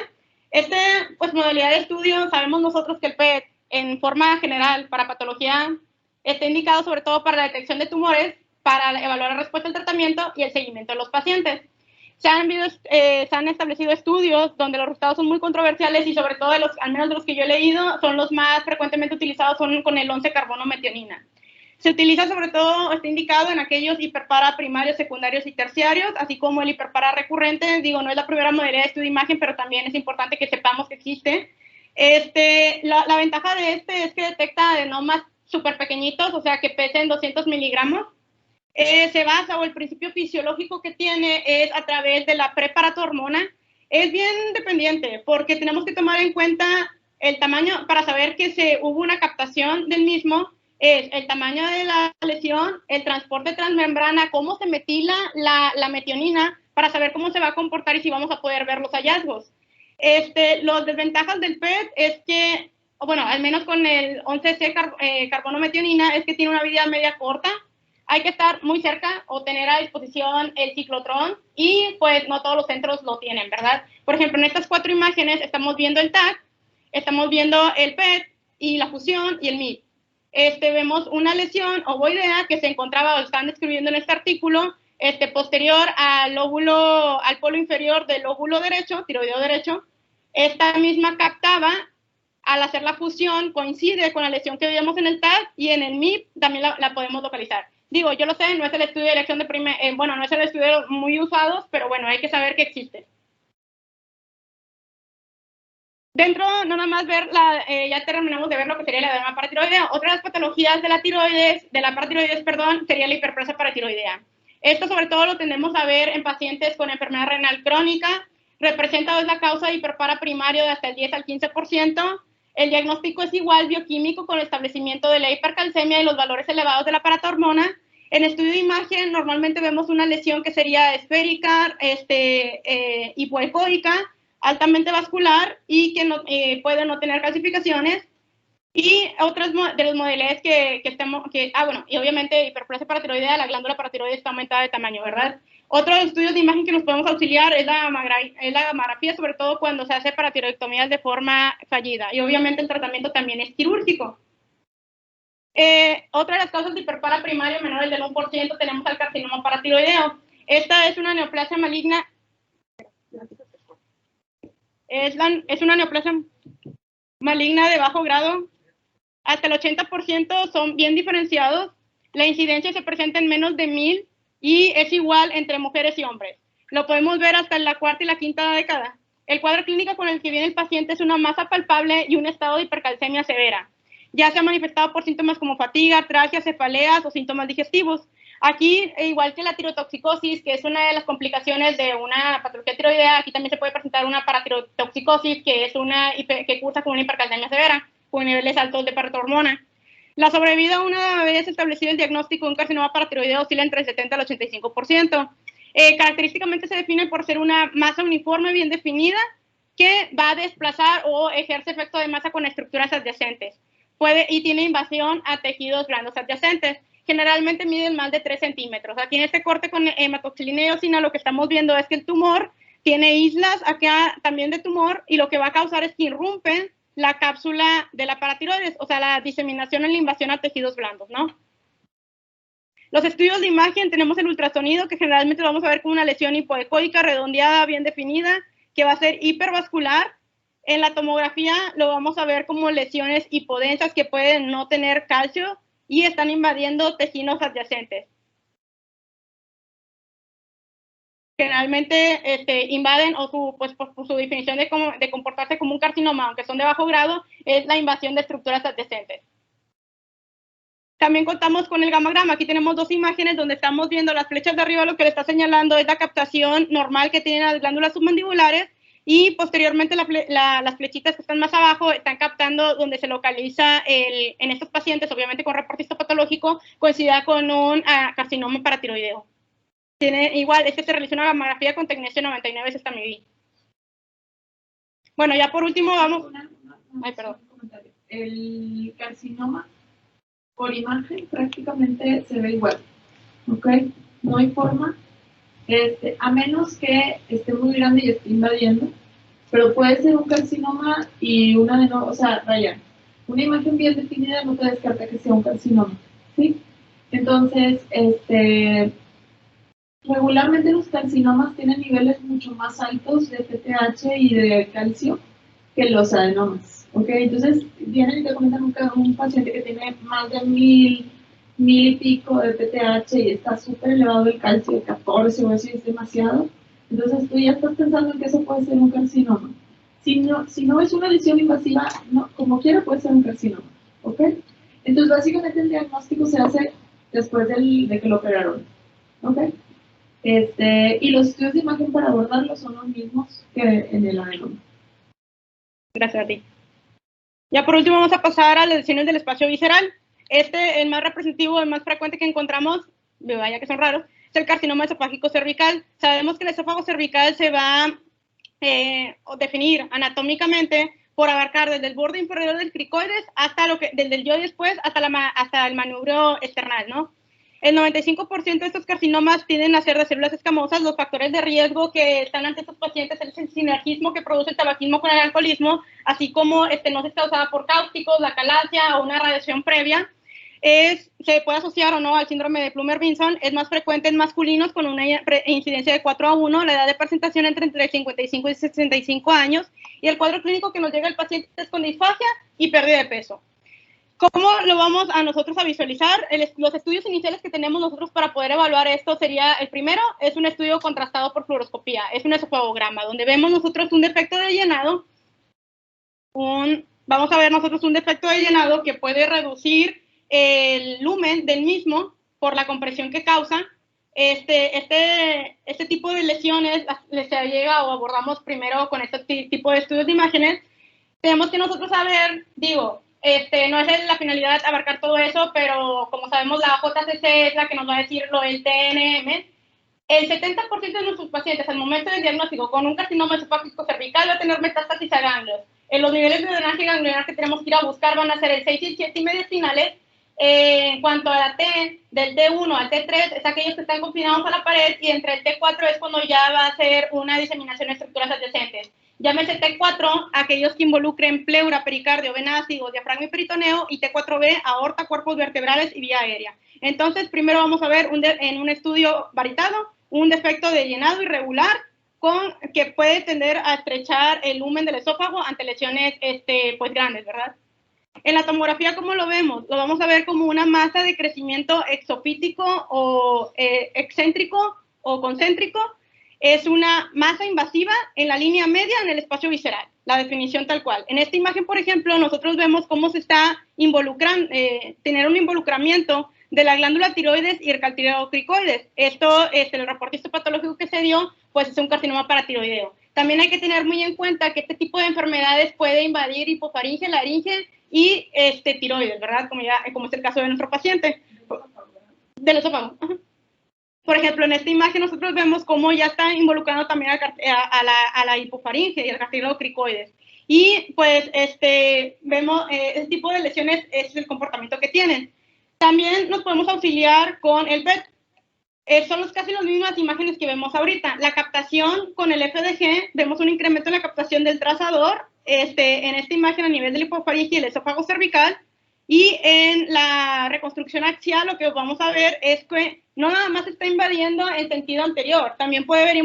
Pues, modalidad de estudio, sabemos nosotros que el PET, en forma general, para patología, está indicado sobre todo para la detección de tumores, para evaluar la respuesta al tratamiento y el seguimiento de los pacientes. Se han establecido estudios donde los resultados son muy controversiales y sobre todo, al menos de los que yo he leído, son los más frecuentemente utilizados son con el 11-carbono-metionina. Se utiliza sobre todo, está indicado en aquellos hiperpara primarios, secundarios y terciarios, así como el hiperpara recurrente. Digo, no es la primera modalidad de estudio de imagen, pero también es importante que sepamos que existe. La ventaja de es que detecta adenomas súper pequeñitos, o sea, que pesen 200 miligramos. Se basa, o el principio fisiológico que tiene es a través de la preparatormona. Es bien dependiente, porque tenemos que tomar en cuenta el tamaño para saber que hubo una captación del mismo. Es el tamaño de la lesión, el transporte transmembrana, cómo se metila la metionina para saber cómo se va a comportar y si vamos a poder ver los hallazgos. Los desventajas del PET es que, bueno, al menos con el 11C carbono-metionina, es que tiene una vida media corta. Hay que estar muy cerca o tener a disposición el ciclotrón y pues no todos los centros lo tienen, ¿verdad? Por ejemplo, en estas 4 imágenes estamos viendo el TAC, estamos viendo el PET y la fusión y el MIP. Vemos una lesión ovoidea que se encontraba, o están describiendo en este artículo, posterior al polo inferior del lóbulo derecho, tiroideo derecho. Esta misma captaba, al hacer la fusión, coincide con la lesión que veíamos en el TAC y en el MIP también la podemos localizar. Digo, yo lo sé, no es el estudio de elección de no es el estudio muy usados, pero bueno, hay que saber que existe. Dentro, no nada más ver ya terminamos de ver lo que sería la edema paratiroidea. Otra de las patologías de la paratiroides, sería la hiperplasia paratiroidea. Esto sobre todo lo tendemos a ver en pacientes con enfermedad renal crónica. Representa la causa de hiperpara primario de hasta el 10 al 15%. El diagnóstico es igual bioquímico con el establecimiento de la hipercalcemia y los valores elevados de la paratormona. En estudio de imagen normalmente vemos una lesión que sería esférica, hipoecoica, altamente vascular y que puede no tener calcificaciones. Y otras de las modalidades y obviamente hiperplasia paratiroidea, la glándula paratiroidea está aumentada de tamaño, ¿verdad? Otros estudios de imagen que nos podemos auxiliar es la gammagrafía, sobre todo cuando se hace paratiroidectomías de forma fallida. Y obviamente el tratamiento también es quirúrgico. Otra de las causas de hiperpara primario menores del 1% tenemos al carcinoma paratiroideo. Esta es una neoplasia maligna. Es una neoplasia maligna de bajo grado. Hasta el 80% son bien diferenciados. La incidencia se presenta en menos de 1000 y es igual entre mujeres y hombres. Lo podemos ver hasta en la 4ª y la 5ª década. El cuadro clínico con el que viene el paciente es una masa palpable y un estado de hipercalcemia severa. Ya se ha manifestado por síntomas como fatiga, atralgia, cefaleas o síntomas digestivos. Aquí, igual que la tirotoxicosis, que es una de las complicaciones de una patología tiroidea, aquí también se puede presentar una paratirotoxicosis, que es que cursa con una hipercalcemia severa, con niveles altos de paratormona. La sobrevida, una vez establecido el diagnóstico de un carcinoma paratiroideo, oscila entre el 70 al 85%. Característicamente se define por ser una masa uniforme bien definida que va a desplazar o ejerce efecto de masa con estructuras adyacentes. Y tiene invasión a tejidos blandos adyacentes. Generalmente miden más de 3 centímetros. Aquí en este corte con hematoxilina y eosina lo que estamos viendo es que el tumor tiene islas acá también de tumor y lo que va a causar es que irrumpen la cápsula de la paratiroides, o sea, la diseminación en la invasión a tejidos blandos, ¿no? Los estudios de imagen, tenemos el ultrasonido, que generalmente lo vamos a ver con una lesión hipoecoica, redondeada, bien definida, que va a ser hipervascular. En la tomografía lo vamos a ver como lesiones hipodensas que pueden no tener calcio y están invadiendo tejidos adyacentes. Generalmente invaden, o por su definición de comportarse como un carcinoma, aunque son de bajo grado, es la invasión de estructuras adyacentes. También contamos con el gammagrama. Aquí tenemos dos imágenes donde estamos viendo las flechas de arriba, lo que le está señalando es la captación normal que tienen las glándulas submandibulares, y posteriormente las flechitas que están más abajo están captando donde se localiza en estos pacientes, obviamente con reporte histopatológico, coincida con un carcinoma paratiroideo. Igual, se realiza una gammagrafía con tecnecio 99 sestamivi. Bueno, ya por último vamos... Ay, perdón.
El carcinoma por imagen prácticamente se ve igual, ¿ok? No hay forma, a menos que esté muy grande y esté invadiendo, pero puede ser un carcinoma y una adenoma, o sea, vaya, una imagen bien definida no te descarta que sea un carcinoma, ¿sí? Entonces, regularmente los carcinomas tienen niveles mucho más altos de PTH y de calcio que los adenomas, ¿ok? Entonces, vienen y te comentan un paciente que tiene más de 1000 y pico de PTH y está súper elevado el calcio, de 14 o así, es demasiado. Entonces, tú ya estás pensando en que eso puede ser un carcinoma. Si no es una lesión invasiva, no, como quiera puede ser un carcinoma, ¿ok? Entonces, básicamente el diagnóstico se hace después de que lo operaron, ¿ok? Y los estudios de imagen para abordarlo son los mismos que en el adenoma.
Gracias a ti. Ya por último vamos a pasar a las lesiones del espacio visceral. El más representativo, el más frecuente que encontramos, vaya que son raros, es el carcinoma esofágico cervical. Sabemos que el esófago cervical se va a definir anatómicamente por abarcar desde el borde inferior del cricoides hasta desde el yoides después hasta el manubrio external, ¿no? El 95% de estos carcinomas tienden a ser de células escamosas. Los factores de riesgo que están ante estos pacientes es el sinergismo que produce el tabaquismo con el alcoholismo, así como estenosis causada por cáusticos, la calasia o una radiación previa. Se puede asociar o no al síndrome de Plummer-Vinson. Es más frecuente en masculinos con una incidencia de 4:1, la edad de presentación entre 55 y 65 años, y el cuadro clínico que nos llega al paciente es con disfagia y pérdida de peso. ¿Cómo lo vamos a nosotros a visualizar? Los estudios iniciales que tenemos nosotros para poder evaluar esto sería, el primero es un estudio contrastado por fluoroscopía, es un esofagograma, donde vemos nosotros un defecto de llenado, vamos a ver nosotros un defecto de llenado que puede reducir el lumen del mismo por la compresión que causa. Este tipo de lesiones les llega o abordamos primero con este tipo de estudios de imágenes. Tenemos que nosotros saber, no es la finalidad abarcar todo eso, pero como sabemos la JCC es la que nos va a decir lo del TNM. El 70% de nuestros pacientes al momento del diagnóstico con un carcinoma esofágico cervical va a tener metástasis a ganglios. Los niveles de drenaje ganglionar que tenemos que ir a buscar van a ser el 6 y el 7 mediastinales. En cuanto a la T, del T1 al T3 es aquellos que están confinados a la pared, y entre el T4 es cuando ya va a ser una diseminación de estructuras adyacentes. Llámese T4 aquellos que involucren pleura, pericardio, vena ácido, diafragma y peritoneo, y T4B aorta, cuerpos vertebrales y vía aérea. Entonces, primero vamos a ver en un estudio varitado un defecto de llenado irregular que puede tender a estrechar el lumen del esófago ante lesiones pues grandes, ¿verdad? En la tomografía, ¿cómo lo vemos? Lo vamos a ver como una masa de crecimiento exofítico o excéntrico o concéntrico. Es una masa invasiva en la línea media en el espacio visceral, la definición tal cual. En esta imagen, por ejemplo, nosotros vemos cómo se está involucrando, tener un involucramiento de la glándula tiroides y el caltirocricoides. Esto, el reporte histopatológico que se dio, pues es un carcinoma paratiroideo. También hay que tener muy en cuenta que este tipo de enfermedades puede invadir hipofaringe, laringe y tiroides, ¿verdad? Como es el caso de nuestro paciente. Del esófago. Por ejemplo, en esta imagen nosotros vemos cómo ya está involucrando también a la hipofaringe y al cartilocricoides. Y pues vemos este tipo de lesiones, es el comportamiento que tienen. También nos podemos auxiliar con el PET. Son casi las mismas imágenes que vemos ahorita. La captación con el FDG, vemos un incremento en la captación del trazador, en esta imagen a nivel del hipofaringe y el esófago cervical, y en la reconstrucción axial lo que vamos a ver es que no nada más está invadiendo el sentido anterior, también puede haber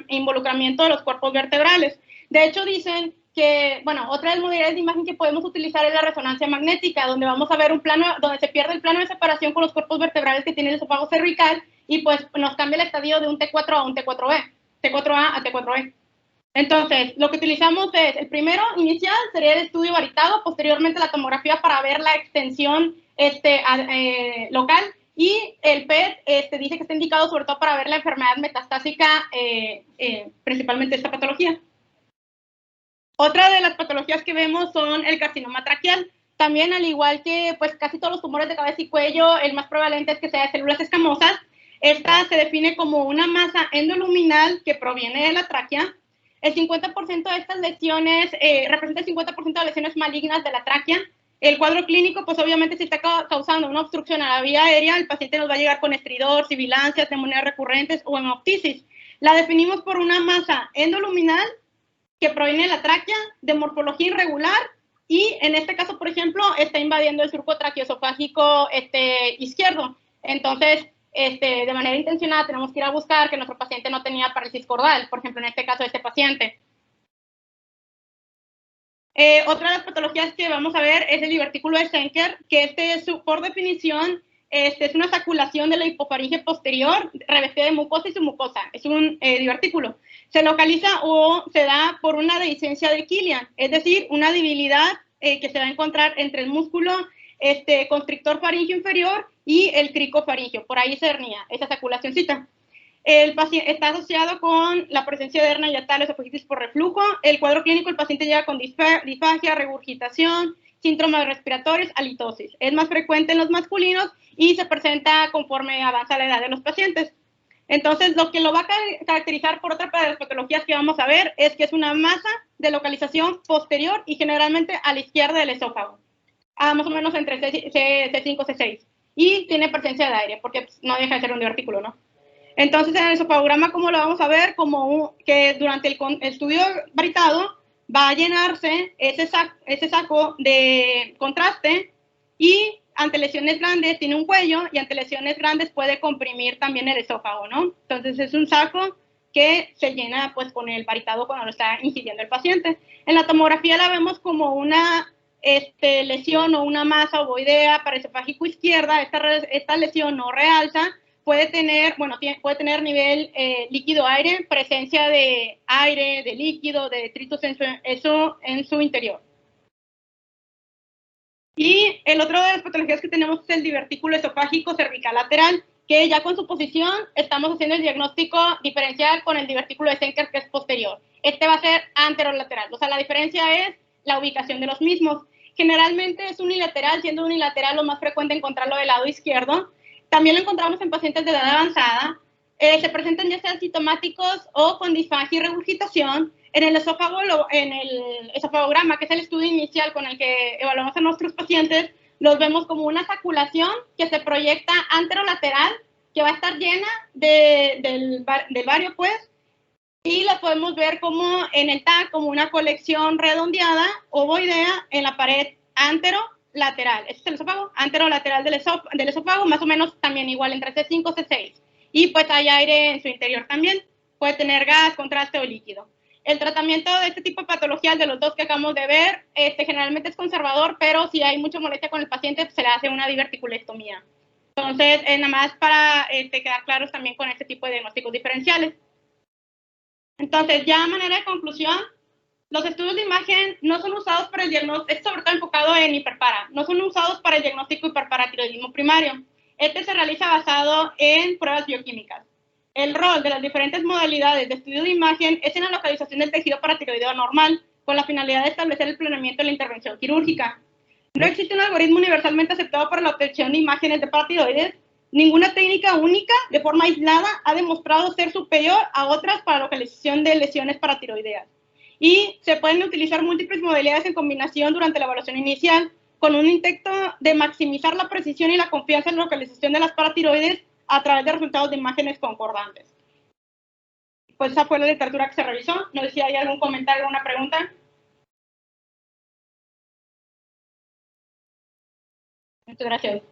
involucramiento de los cuerpos vertebrales. De hecho, dicen que, bueno, otra de las modalidades de imagen que podemos utilizar es la resonancia magnética, donde vamos a ver un plano, donde se pierde el plano de separación con los cuerpos vertebrales que tiene el esófago cervical, y pues nos cambia el estadio de un T4 a un T4B, T4A a T4E. Entonces, lo que utilizamos es, el primero inicial sería el estudio varitado, posteriormente la tomografía para ver la extensión local, y el PET dice que está indicado sobre todo para ver la enfermedad metastásica, principalmente esta patología. Otra de las patologías que vemos son el carcinoma traqueal. También, al igual que pues casi todos los tumores de cabeza y cuello, el más prevalente es que sea de células escamosas. Esta se define como una masa endoluminal que proviene de la tráquea. El 50% de estas lesiones representa el 50% de lesiones malignas de la tráquea. El cuadro clínico, pues obviamente si está causando una obstrucción a la vía aérea, el paciente nos va a llegar con estridor, sibilancias, neumonías recurrentes o hemoptisis. La definimos por una masa endoluminal que proviene de la tráquea, de morfología irregular, y en este caso, por ejemplo, está invadiendo el surco traqueoesofágico izquierdo. Entonces, de manera intencionada tenemos que ir a buscar que nuestro paciente no tenía parálisis cordal, por ejemplo, en este caso de este paciente. Otra de las patologías que vamos a ver es el divertículo de Schenker, que por definición es una saculación de la hipofaringe posterior revestida de mucosa y submucosa. Es un divertículo. Se localiza o se da por una dehiscencia de Killian, es decir, una debilidad que se va a encontrar entre el músculo constrictor faríngeo inferior y el cricofaríngeo. Por ahí se hernía esa saculacióncita. El paciente está asociado con la presencia de hernia hiatal, esofagitis por reflujo. El cuadro clínico, el paciente llega con disfagia, regurgitación, síntomas respiratorios, halitosis. Es más frecuente en los masculinos y se presenta conforme avanza la edad de los pacientes. Entonces, lo que lo va a caracterizar por otra de las patologías que vamos a ver es que es una masa de localización posterior y generalmente a la izquierda del esófago, más o menos entre C5 y C6. Y tiene presencia de aire, porque pues, no deja de ser un divertículo, ¿no? Entonces, en el esofagograma, ¿cómo lo vamos a ver? Como que durante el estudio varitado va a llenarse ese saco de contraste, y ante lesiones grandes tiene un cuello, y ante lesiones grandes puede comprimir también el esófago, ¿no? Entonces, es un saco que se llena pues con el varitado cuando lo está ingiriendo el paciente. En la tomografía la vemos como una lesión o una masa ovoidea paraesofágico izquierda. Esta lesión no realza. Puede tener nivel líquido-aire, presencia de aire, de líquido, de detritos en su interior. Y el otro de las patologías que tenemos es el divertículo esofágico cervical lateral, que ya con su posición estamos haciendo el diagnóstico diferencial con el divertículo de Schenker, que es posterior. Este va a ser anterolateral, o sea, la diferencia es la ubicación de los mismos. Generalmente es unilateral, siendo unilateral lo más frecuente encontrarlo del lado izquierdo. También lo encontramos en pacientes de edad avanzada. Se presentan ya sean sintomáticos o con disfagia y regurgitación. En el esofagograma, que es el estudio inicial con el que evaluamos a nuestros pacientes, los vemos como una saculación que se proyecta anterolateral, que va a estar llena del vario, pues, y la podemos ver como en el TAC, como una colección redondeada, ovoidea, en la pared anterolateral. Este es el esófago, anterolateral del esófago, más o menos también igual entre C5 y C6. Y pues hay aire en su interior también. Puede tener gas, contraste o líquido. El tratamiento de este tipo de patologías, de los dos que acabamos de ver, generalmente es conservador, pero si hay mucha molestia con el paciente, se le hace una diverticulectomía. Entonces, nada más para quedar claros también con este tipo de diagnósticos diferenciales. Entonces, ya a manera de conclusión, los estudios de imagen no son usados para el diagnóstico, es sobre todo enfocado en hiperpara, no son usados para el diagnóstico hiperparatiroidismo primario. Este se realiza basado en pruebas bioquímicas. El rol de las diferentes modalidades de estudio de imagen es en la localización del tejido paratiroideo normal, con la finalidad de establecer el planeamiento de la intervención quirúrgica. No existe un algoritmo universalmente aceptado para la obtención de imágenes de paratiroides. Ninguna técnica única, de forma aislada, ha demostrado ser superior a otras para la localización de lesiones paratiroideas. Y se pueden utilizar múltiples modalidades en combinación durante la evaluación inicial, con un intento de maximizar la precisión y la confianza en la localización de las paratiroides a través de resultados de imágenes concordantes. Pues esa fue la literatura que se revisó. No sé si hay algún comentario o alguna pregunta. Muchas gracias.